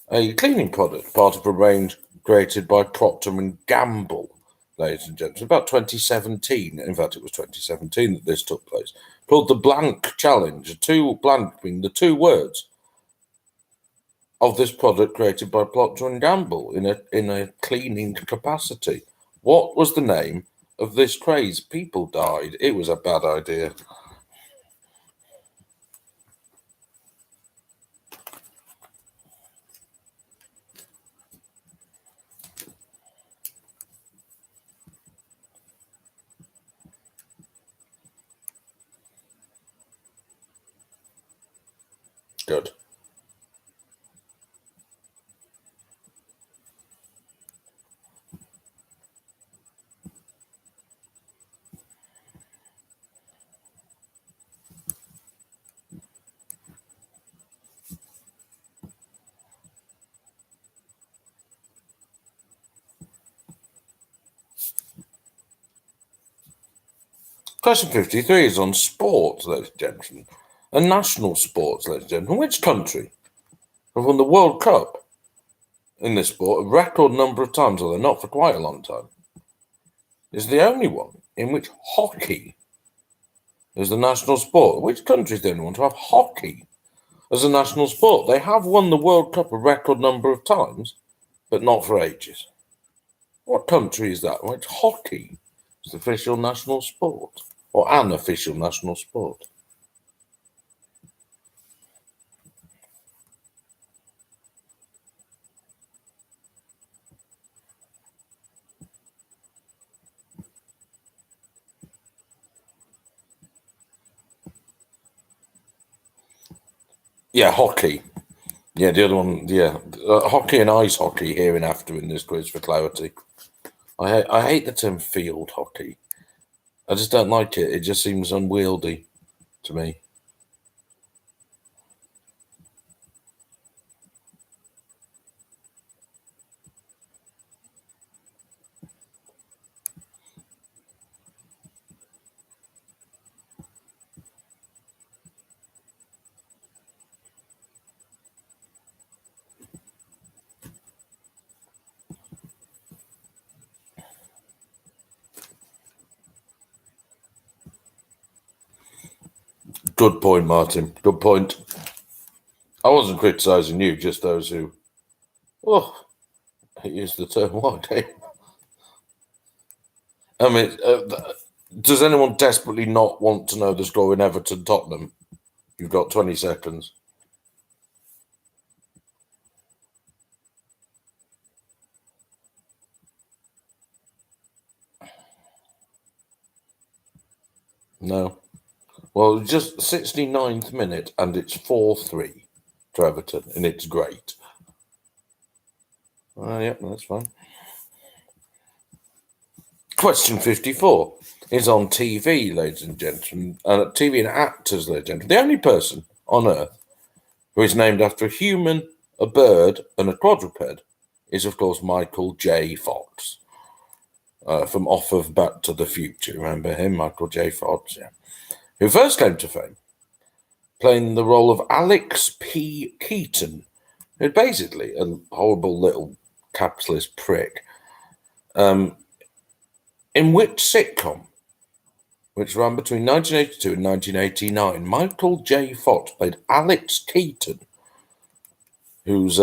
a cleaning product, part of a range created by Procter and Gamble, ladies and gentlemen, about 2017. In fact, it was 2017 that this took place, called the Blank Challenge. Blank being the two words of this product created by Procter and Gamble in a cleaning capacity. What was the name of this craze? People died. It was a bad idea. Good. Question 53 is on sports, ladies and gentlemen, and national sports, ladies and gentlemen. Which country have won the World Cup in this sport a record number of times, although not for quite a long time? Is the only one in which hockey is the national sport. Which country is the only one to have hockey as a national sport? They have won the World Cup a record number of times, but not for ages. What country is that? Which hockey is the official national sport, or an official national sport? Yeah, hockey. Yeah, the other one, yeah. Hockey and ice hockey here and after in this quiz for clarity. I hate the term field hockey. I just don't like it. It just seems unwieldy to me. Good point, Martin. Good point. I wasn't criticising you, just those who, oh, use the term what? I mean, does anyone desperately not want to know the score in Everton Tottenham? You've got 20 seconds. No. Well, just 69th minute, and it's 4-3 to Everton, and it's great. Yep, that's fine. Question 54 is on TV, ladies and gentlemen. TV and actors, ladies and gentlemen. The only person on Earth who is named after a human, a bird, and a quadruped is, of course, Michael J. Fox from off of Back to the Future. Remember him, Michael J. Fox, yeah. Who first came to fame playing the role of Alex P. Keaton, who's basically a horrible little capitalist prick. In which sitcom, which ran between 1982 and 1989, Michael J. Fox played Alex Keaton, whose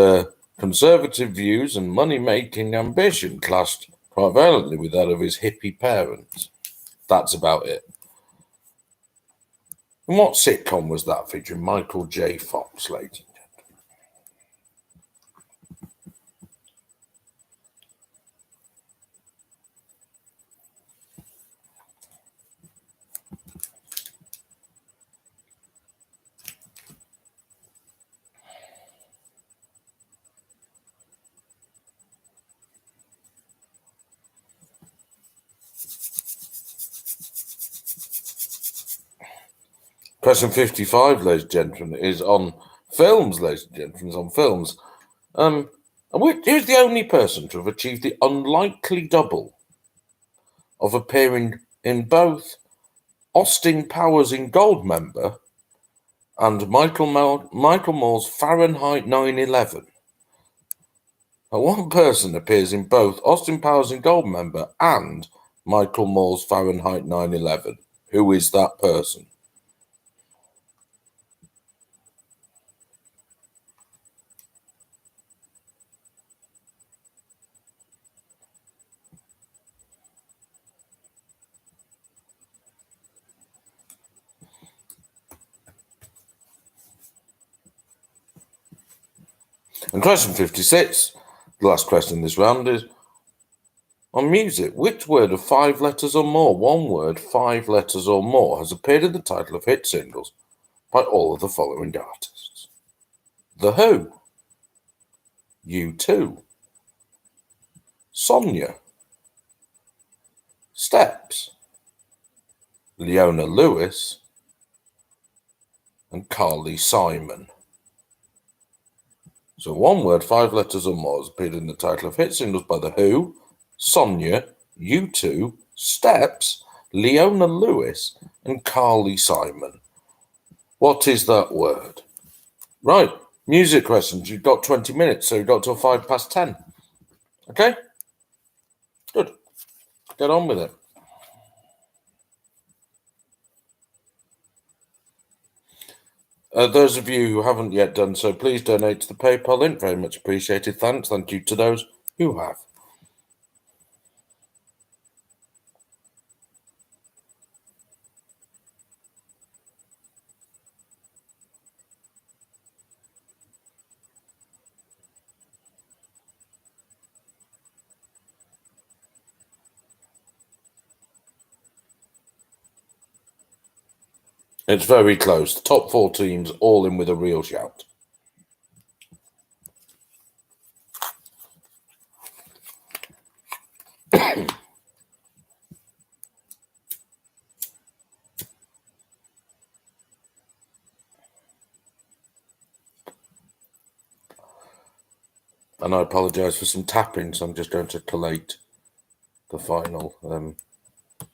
conservative views and money-making ambition clashed quite violently with that of his hippie parents. That's about it. And what sitcom was that featuring Michael J. Fox, ladies and gentlemen? Question 55, ladies and gentlemen, is on films, ladies and gentlemen, is on films. Who's the only person to have achieved the unlikely double of appearing in both Austin Powers in Goldmember and Michael Moore's Fahrenheit 9/11? One person appears in both Austin Powers in Goldmember and Michael Moore's Fahrenheit 9/11. Who is that person? And question 56, the last question in this round, is on music. Which word of 5 letters or more, one word, 5 letters or more, has appeared in the title of hit singles by all of the following artists? The Who, U2, Sonia, Steps, Leona Lewis, and Carly Simon. So one word, 5 letters or more has appeared in the title of hit singles by The Who, Sonia, U2, Steps, Leona Lewis, and Carly Simon. What is that word? Right, music questions. You've got 20 minutes, so you've got till 10:05. Okay? Good. Get on with it. Those of you who haven't yet done so, please donate to the PayPal link. Very much appreciated. Thanks. Thank you to those who have. It's very close. The top 4 teams all in with a real shout. And I apologise for some tapping, so I'm just going to collate the final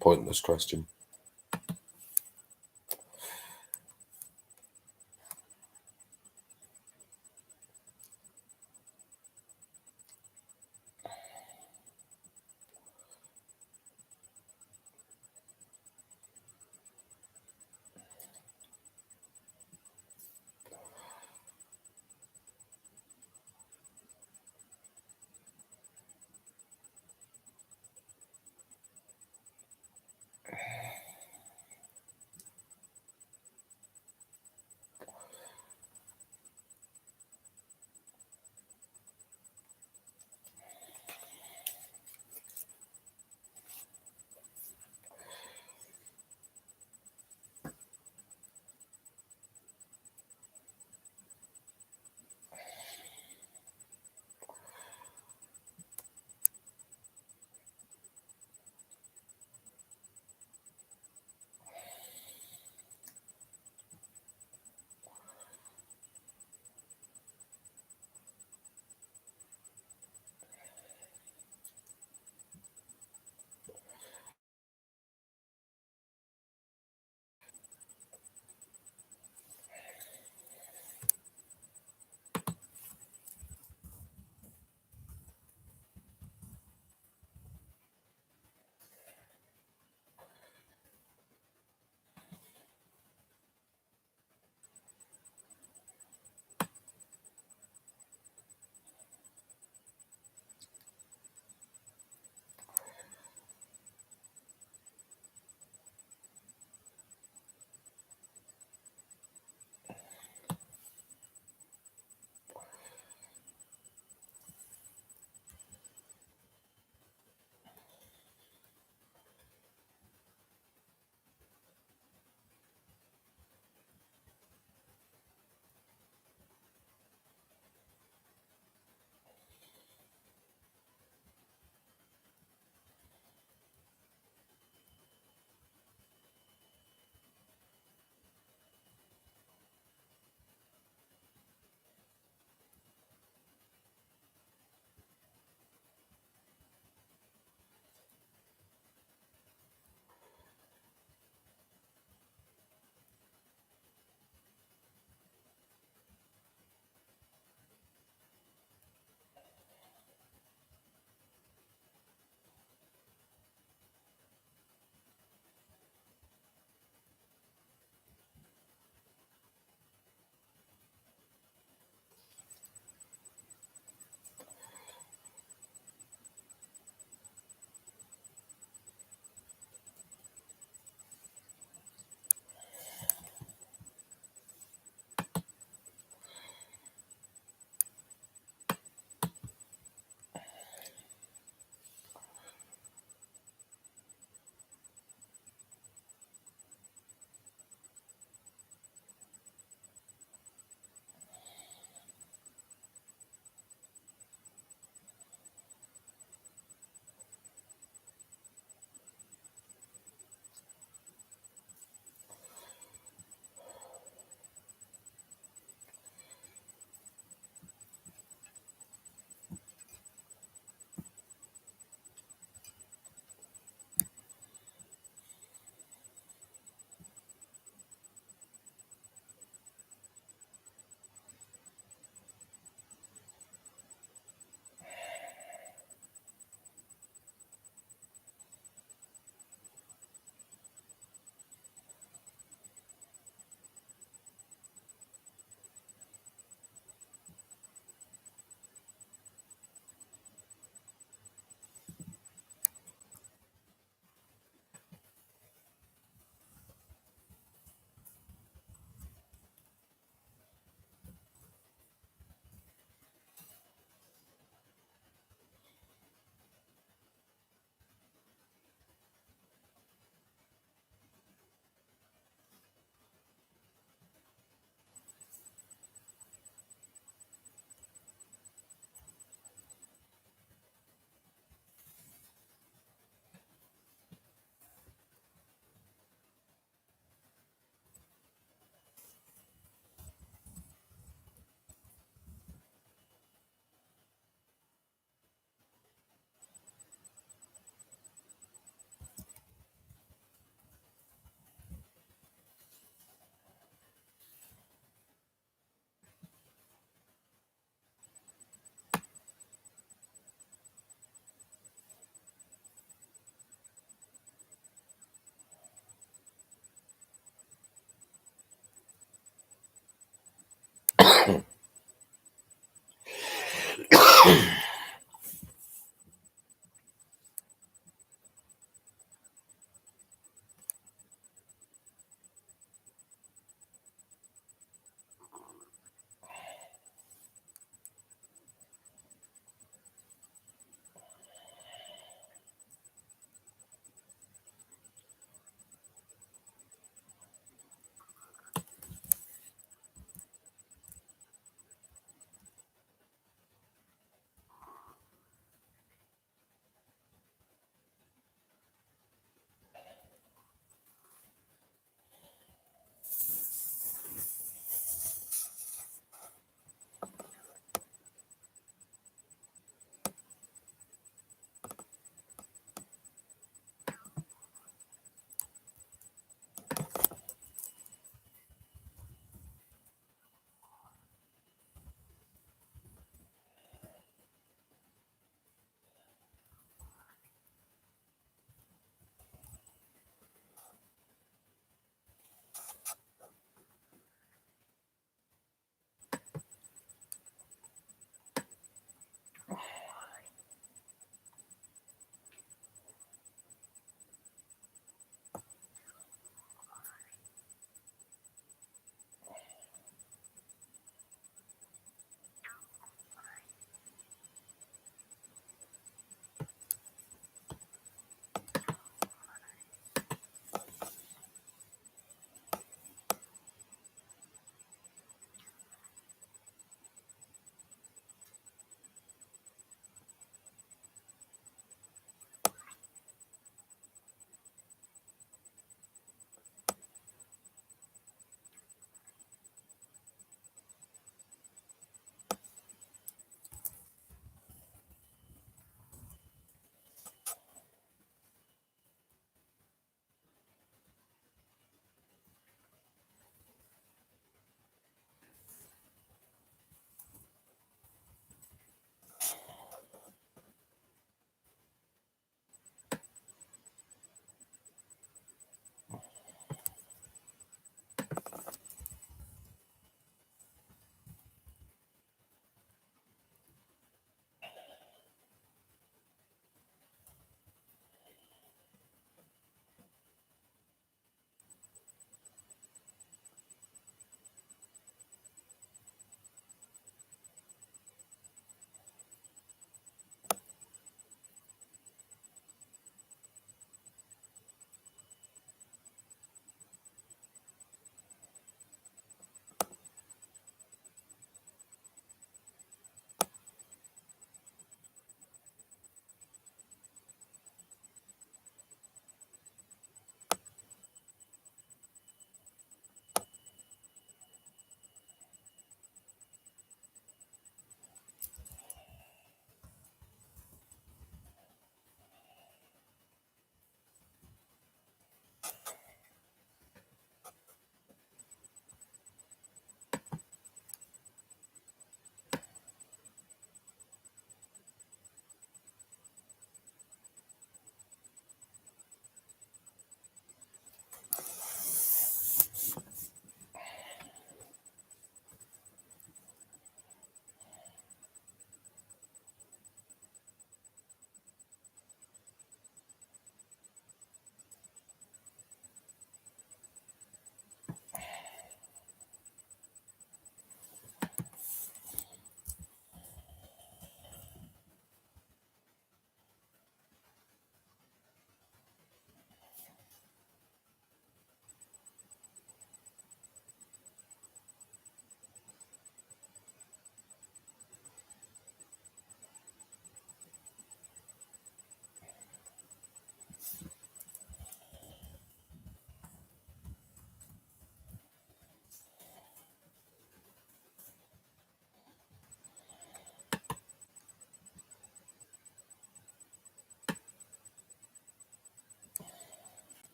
pointless question.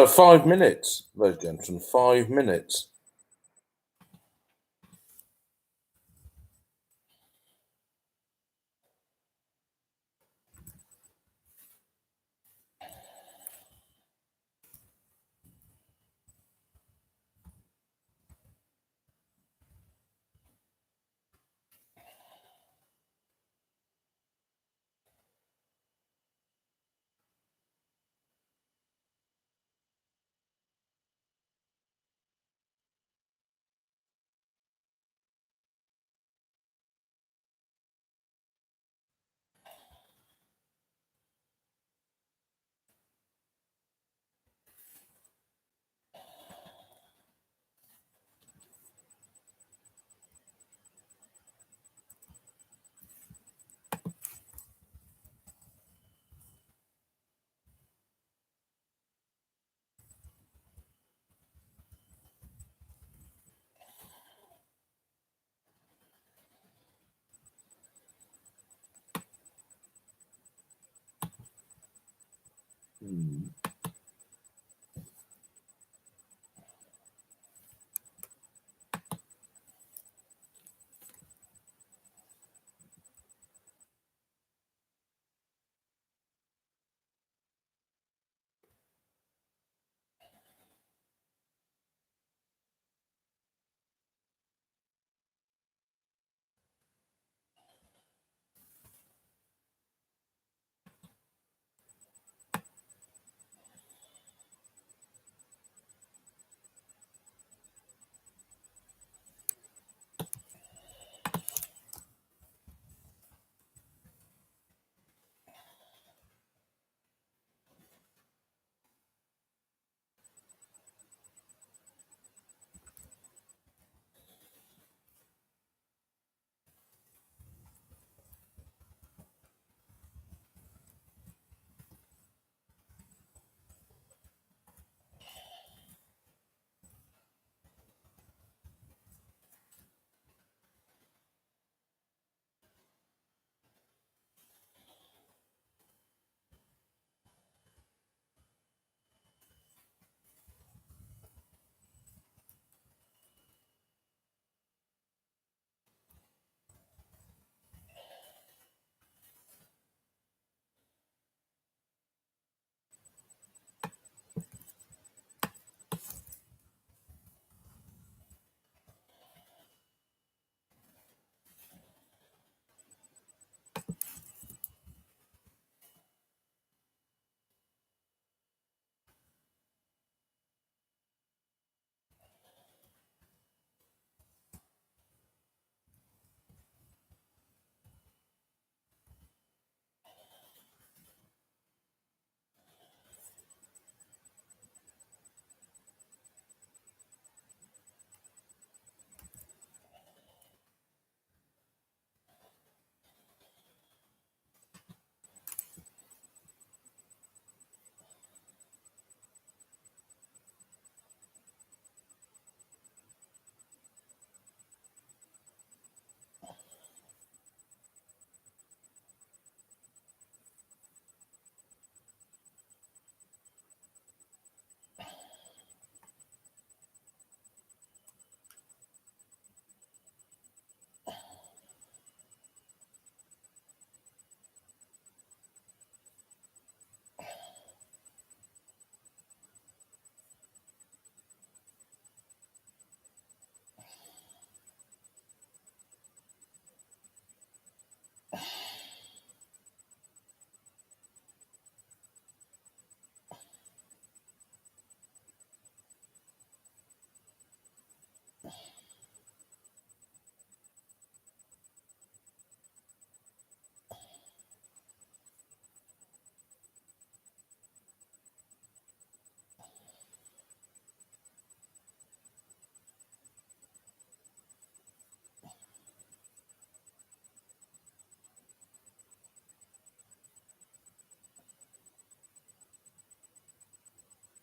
5 minutes, ladies and gentlemen. 5 minutes.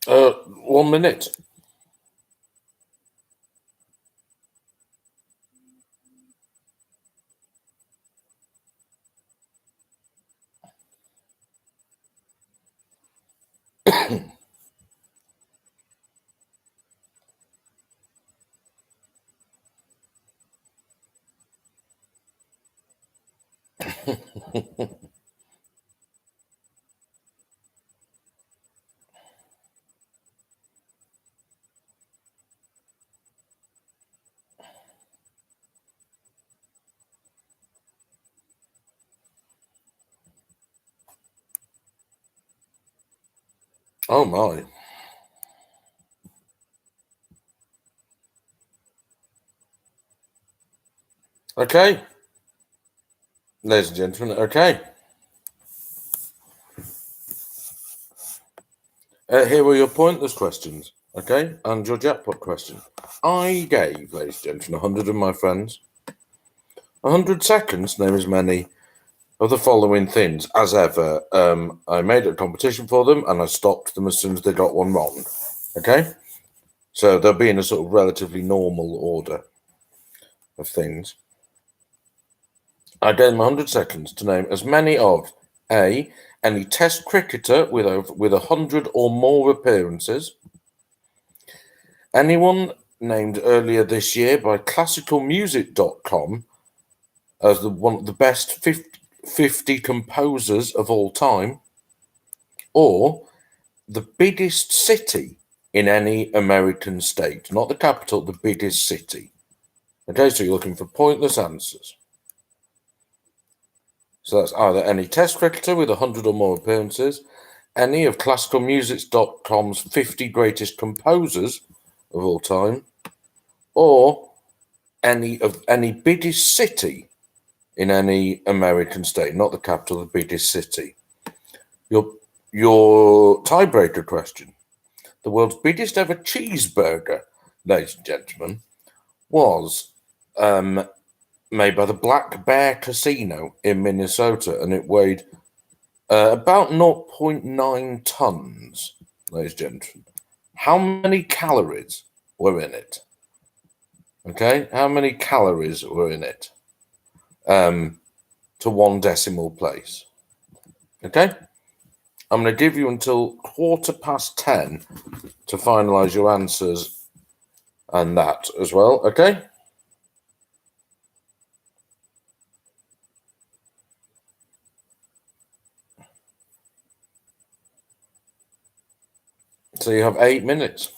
1 minute. Oh my. Okay, ladies and gentlemen. Okay. Here were your pointless questions. Okay, and your jackpot question. I gave, ladies and gentlemen, 100 of my friends 100 seconds to name as many of the following things as ever. I made a competition for them and I stopped them as soon as they got one wrong. Okay, so they'll be in a sort of relatively normal order of things. I gave them 100 seconds to name as many of A, any Test cricketer with 100 or more appearances, anyone named earlier this year by classicalmusic.com as one of the best 50 composers of all time, or the biggest city in any American state, not the capital, the biggest city. Okay, so you're looking for pointless answers. So that's either any Test cricketer with 100 or more appearances, any of classicalmusic.com's 50 greatest composers of all time, or any biggest city in any American state, not the capital, the biggest city. Your tiebreaker question. The world's biggest ever cheeseburger, ladies and gentlemen, was made by the Black Bear Casino in Minnesota, and it weighed about 0.9 tons, ladies and gentlemen. How many calories were in it? Okay, how many calories were in it? To one decimal place. Okay, I'm going to give you until 10:15 to finalize your answers and that as well. Okay. So you have 8 minutes.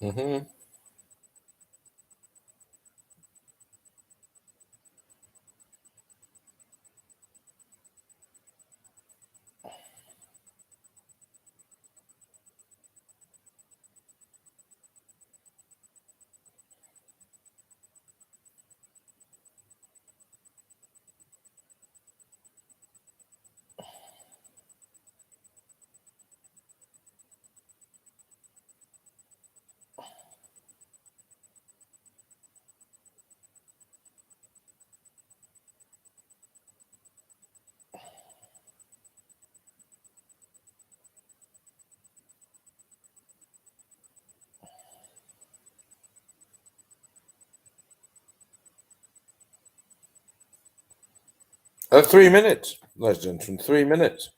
Mm-hmm. 3 minutes, ladies and gentlemen. 3 minutes.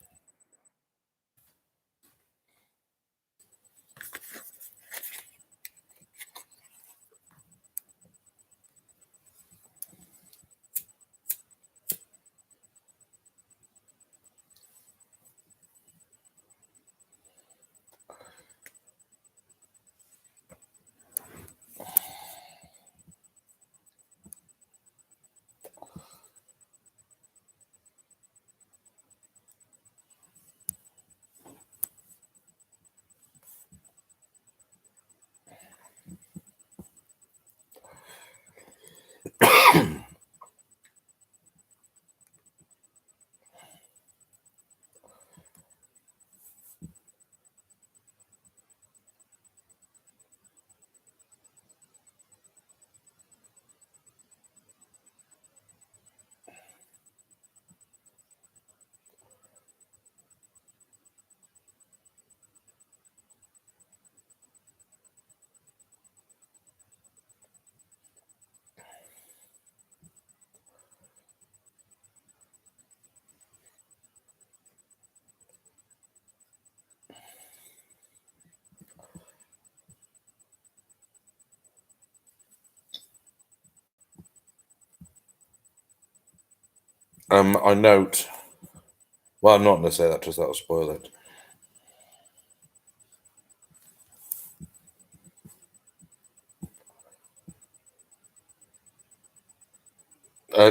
I note. Well, I'm not going to say that because that'll spoil it.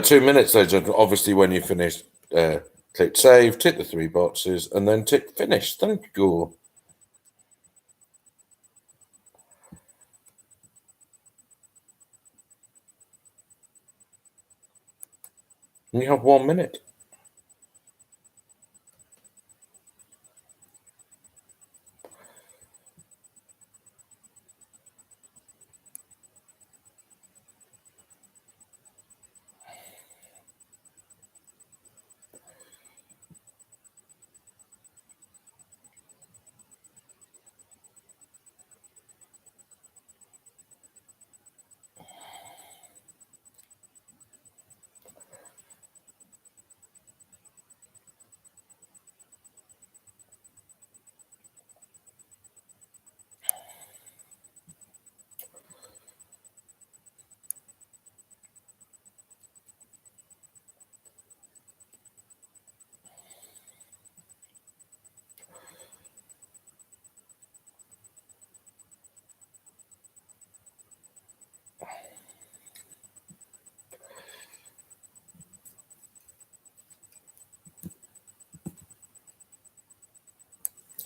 Two minutes, ladies and gentlemen. Obviously, when you finish, click save, tick the three boxes, and then tick finish. Thank you. And you have 1 minute.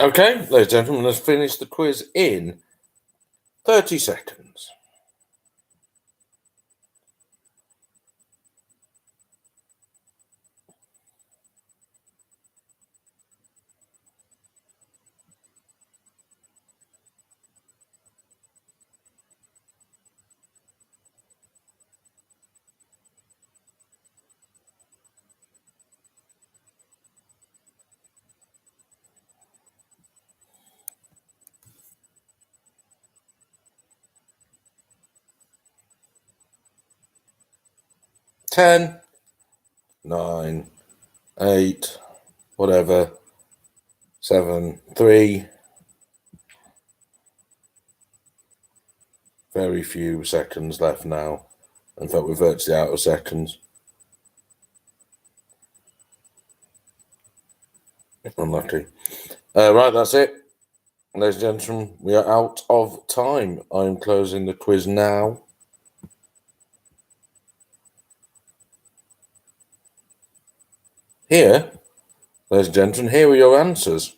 Okay, ladies and gentlemen, let's finish the quiz in 30 seconds. 10, 9, 8, whatever, 7, 3. Very few seconds left now. In fact, we're virtually out of seconds. Unlucky. Right, that's it. Ladies and gentlemen, we are out of time. I'm closing the quiz now. Here, ladies and gentlemen, here are your answers.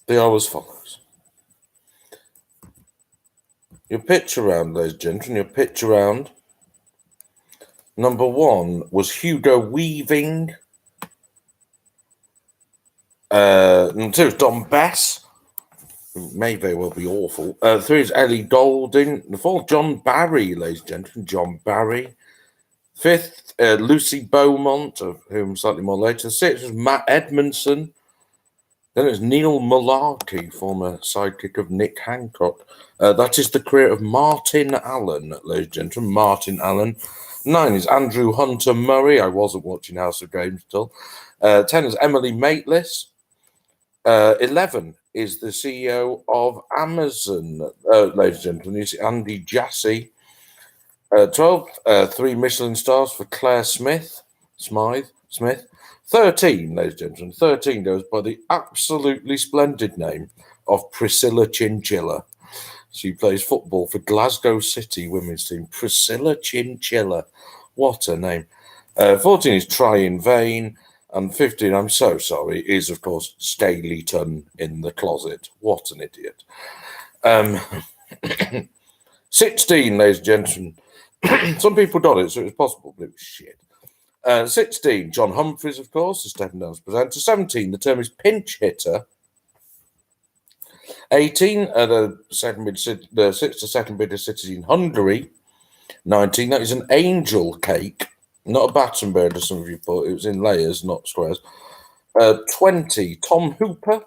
They are as follows. Your picture round, ladies and gentlemen, your picture round. Number 1 was Hugo Weaving. Number 2 is Don Bess, who may very well be awful. 3 is Ellie Goulding. The 4th, John Barry, ladies and gentlemen, John Barry. 5th, Lucy Beaumont, of whom slightly more later. 6th was Matt Edmondson. Then it's Neil Malarkey, former sidekick of Nick Hancock. That is the career of Martin Allen, ladies and gentlemen. Martin Allen. 9 is Andrew Hunter Murray. I wasn't watching House of Games still. 10 is Emily Maitlis. 11 is the CEO of Amazon, ladies and gentlemen. It's Andy Jassy. 12, 3 Michelin stars for Claire Smith. 13, ladies and gentlemen, 13 goes by the absolutely splendid name of Priscilla Chinchilla. She plays football for Glasgow City women's team. Priscilla Chinchilla. What a name. 14 is Try in Vain. And 15, I'm so sorry, is, of course, Staleyton in the closet. What an idiot. 16, ladies and gentlemen. Some people got it, so it was possible, but it was shit. 16, John Humphreys, of course, the Stephen Downs presenter. 17, the term is pinch hitter. 18, the sixth to second biggest city in Hungary. 19, that is an angel cake, not a Battenberg, as some of you put. It was in layers, not squares. 20, Tom Hooper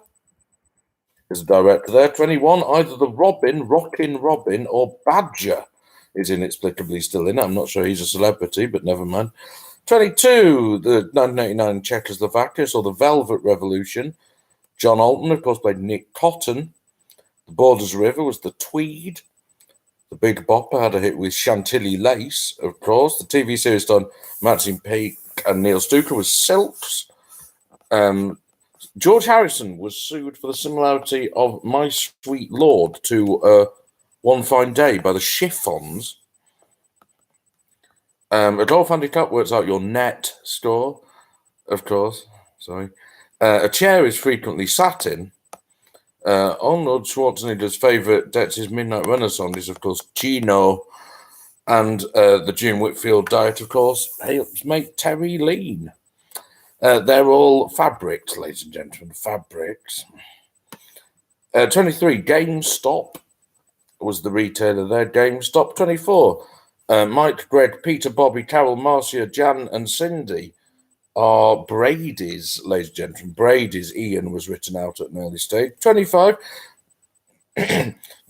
is the director there. 21, either the Rockin' Robin, or Badger is inexplicably still in it. I'm not sure he's a celebrity, but never mind. 22, the 1989 Czechoslovakia, or the Velvet Revolution. John Alton, of course, played Nick Cotton. The Borders River was the Tweed. The Big Bopper had a hit with Chantilly Lace, of course. The TV series done Maxine Peake and Neil Stuka was Silks. George Harrison was sued for the similarity of My Sweet Lord to One Fine Day by the Chiffons. A golf handicap works out your net score, of course. Sorry. A chair is frequently sat in. Arnold Schwarzenegger's favourite Dexter's Midnight Runner song is, of course, Chino. And the June Whitfield diet, of course, helps make Terry lean. They're all fabrics, ladies and gentlemen, fabrics. 23, GameStop was the retailer there, GameStop. 24, Mike, Greg, Peter, Bobby, Carol, Marcia, Jan, and Cindy are Brady's, ladies and gentlemen. Brady's. Ian was written out at an early stage. 25,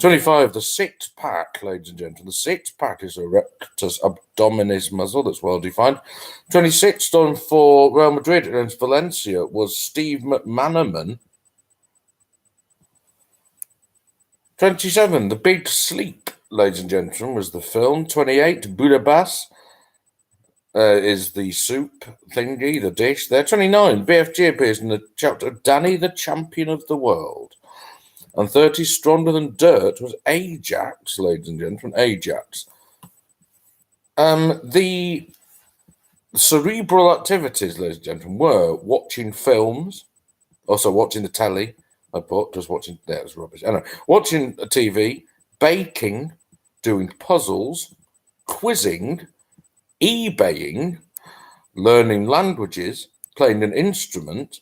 25, the six pack, ladies and gentlemen. The six pack is a rectus abdominis muscle that's well defined. 26, storm for Real Madrid against Valencia was Steve McManaman. 27, The Big Sleep, ladies and gentlemen, was the film. 28, Budapest is the soup thingy, the dish there. 29, BFG appears in the chapter of Danny, the Champion of the World. And 30, Stronger Than Dirt was Ajax, ladies and gentlemen, Ajax. The cerebral activities, ladies and gentlemen, were watching films, also watching the telly. I put just watching. That was rubbish. Anyway, watching a TV, baking, doing puzzles, quizzing, eBaying, learning languages, playing an instrument,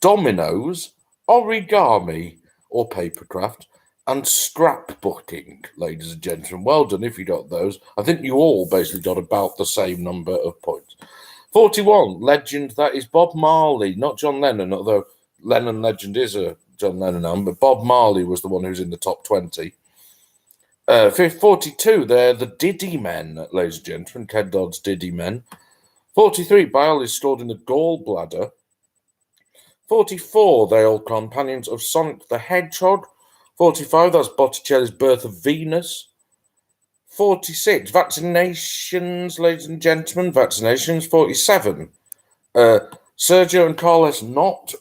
dominoes, origami or papercraft, and scrapbooking, ladies and gentlemen. Well done if you got those. I think you all basically got about the same number of points. 41, legend, that is Bob Marley, not John Lennon, although Lennon legend is a John Lennon album, but Bob Marley was the one who's in the top 20. 42, they're the Diddy Men, ladies and gentlemen, Ted Dodd's Diddy Men. 43, biologists stored in the gallbladder. 44, they are companions of Sonic the Hedgehog. 45, that's Botticelli's Birth of Venus. 46, vaccinations, ladies and gentlemen, vaccinations. 47, Sergio and Carlos, not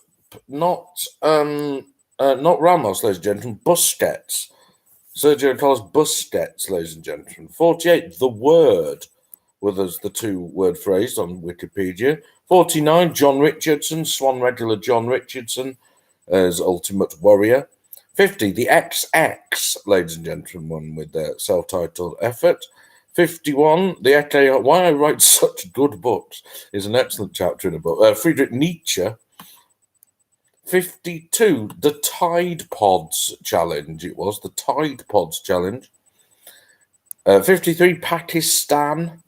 Ramos, ladies and gentlemen. Busquets. Sergio and Carlos Busquets, ladies and gentlemen. 48. The Word, with us the two-word phrase on Wikipedia. 49. John Richardson, Swan regular John Richardson as Ultimate Warrior. 50. The XX, ladies and gentlemen, with their self-titled effort. 51. The Ecce. Why I write such good books is an excellent chapter in a book. Friedrich Nietzsche. 52. The Tide Pods Challenge. It was the Tide Pods Challenge. 53. Pakistan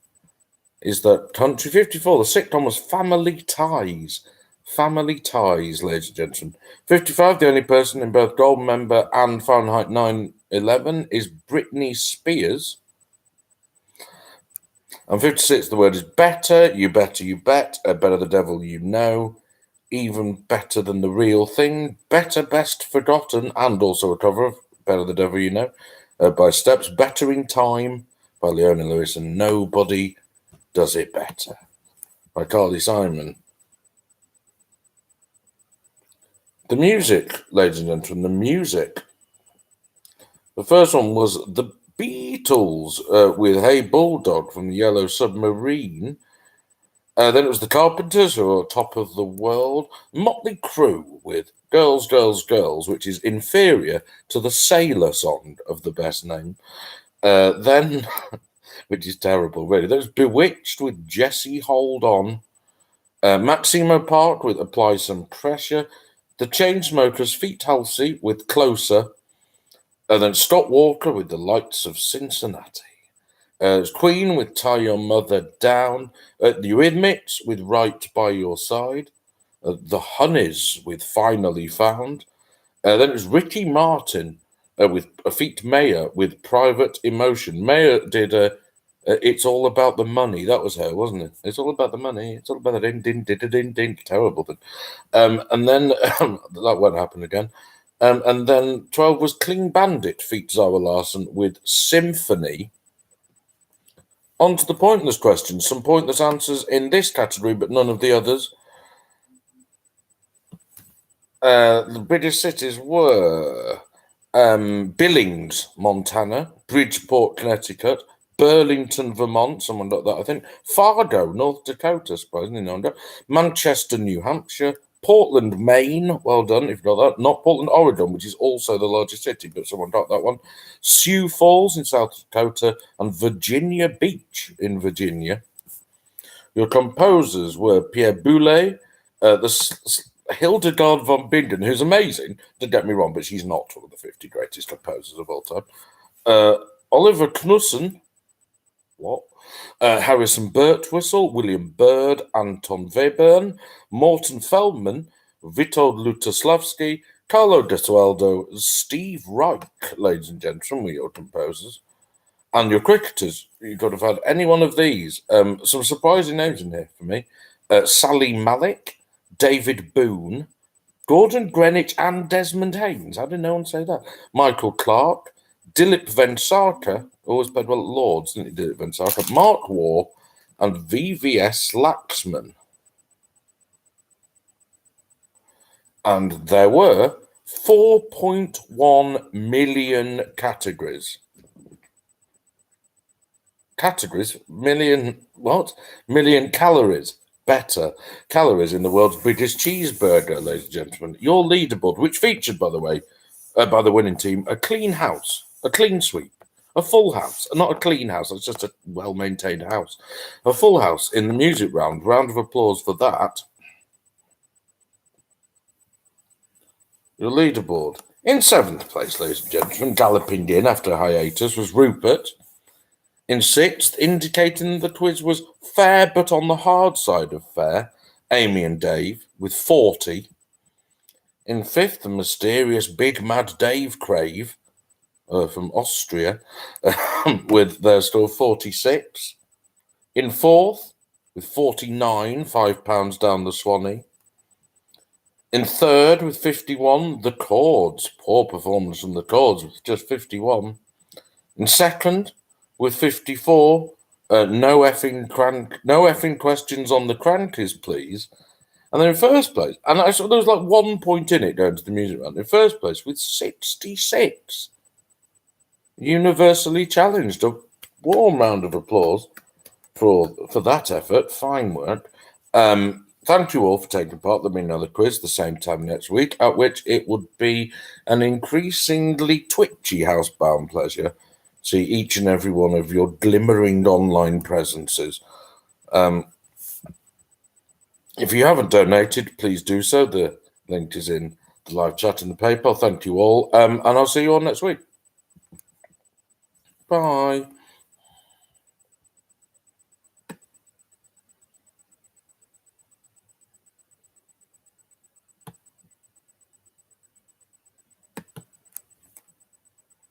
is the country. 54. The sitcom was Family Ties. Family Ties, ladies and gentlemen. 55. The only person in both Goldmember and Fahrenheit 9/11 is Britney Spears. And 56. The word is better. You better, you bet. Better the devil you know. Even better than the real thing. Better, best forgotten. And also a cover of Better the Devil You Know by Steps. Better in Time by Leona Lewis. And Nobody Does It Better by Carly Simon. The music, ladies and gentlemen, the music. The first one was the Beatles with Hey Bulldog from the Yellow Submarine. Then it was the Carpenters, who are Top of the World. Motley Crue with Girls, Girls, Girls, which is inferior to the Sailor song of the best name. Then, which is terrible, really. There was Bewitched with Jessie Hold On. Maximo Park with Apply Some Pressure. The Chainsmokers, Feet Healthy with Closer. And then Scott Walker with The Lights of Cincinnati. Queen with Tie Your Mother Down. The Eurythmics with Right By Your Side. The Honeys with Finally Found. Then it was Ricky Martin with Feet Mayer with Private Emotion. Mayer did It's All About the Money. That was her, wasn't it? It's all about the money. It's all about the ding, ding, ding, ding, ding. Terrible thing. And then that won't happen again. And then 12 was Clean Bandit, feat Zara Larsson with Symphony. On to the pointless questions. Some pointless answers in this category, but none of the others. The British cities were Billings, Montana, Bridgeport, Connecticut, Burlington, Vermont, someone got that, I think, Fargo, North Dakota, surprisingly, no one got, Manchester, New Hampshire, Portland, Maine, well done if you got that, not Portland, Oregon, which is also the largest city, but someone got that one, Sioux Falls in South Dakota, and Virginia Beach in Virginia. Your composers were Pierre Boulez, Hildegard von Bingen, who's amazing, don't get me wrong, but she's not one of the 50 greatest composers of all time. Oliver Knussen, Harrison Birtwistle, William Byrd, Anton Webern, Morton Feldman, Witold Lutosławski, Carlo Gesualdo, Steve Reich, ladies and gentlemen, were your composers. And your cricketers, you could have had any one of these. Some surprising names in here for me. Sally Malik, David Boone, Gordon Greenwich and Desmond Haynes. How did no one say that? Michael Clark, Dilip Vengsarkar, always played well at Lords, didn't he, Dilip Vengsarkar? Mark Waugh, and VVS Laxman. And there were 4.1 million categories. Million calories. Better calories in the world's biggest cheeseburger, ladies and gentlemen. Your leaderboard, which featured, by the way, by the winning team, a clean house, a clean sweep, a full house, not a clean house, it's just a well-maintained house. A full house in the music round. Round of applause for that. Your leaderboard. In 7th place, ladies and gentlemen, galloping in after a hiatus, was Rupert. In 6th, indicating the quiz was fair but on the hard side of fair, Amy and Dave with 40. In 5th, the mysterious Big Mad Dave Crave from Austria with their score 46. In 4th, with 49, £5 down the Swanee. In 3rd, with 51, the Chords. Poor performance from the Chords with just 51. In 2nd, with 54, no effing questions on the crankies, please. And then in first place, and I saw there was like 1 point in it going to the music round. In first place with 66, universally challenged. A warm round of applause for that effort. Fine work. Thank you all for taking part. There'll be another quiz the same time next week, at which it would be an increasingly twitchy housebound pleasure to see each and every one of your glimmering online presences. If you haven't donated, please do so. The link is in the live chat in the paper. Thank you all, and I'll see you all next week. Bye.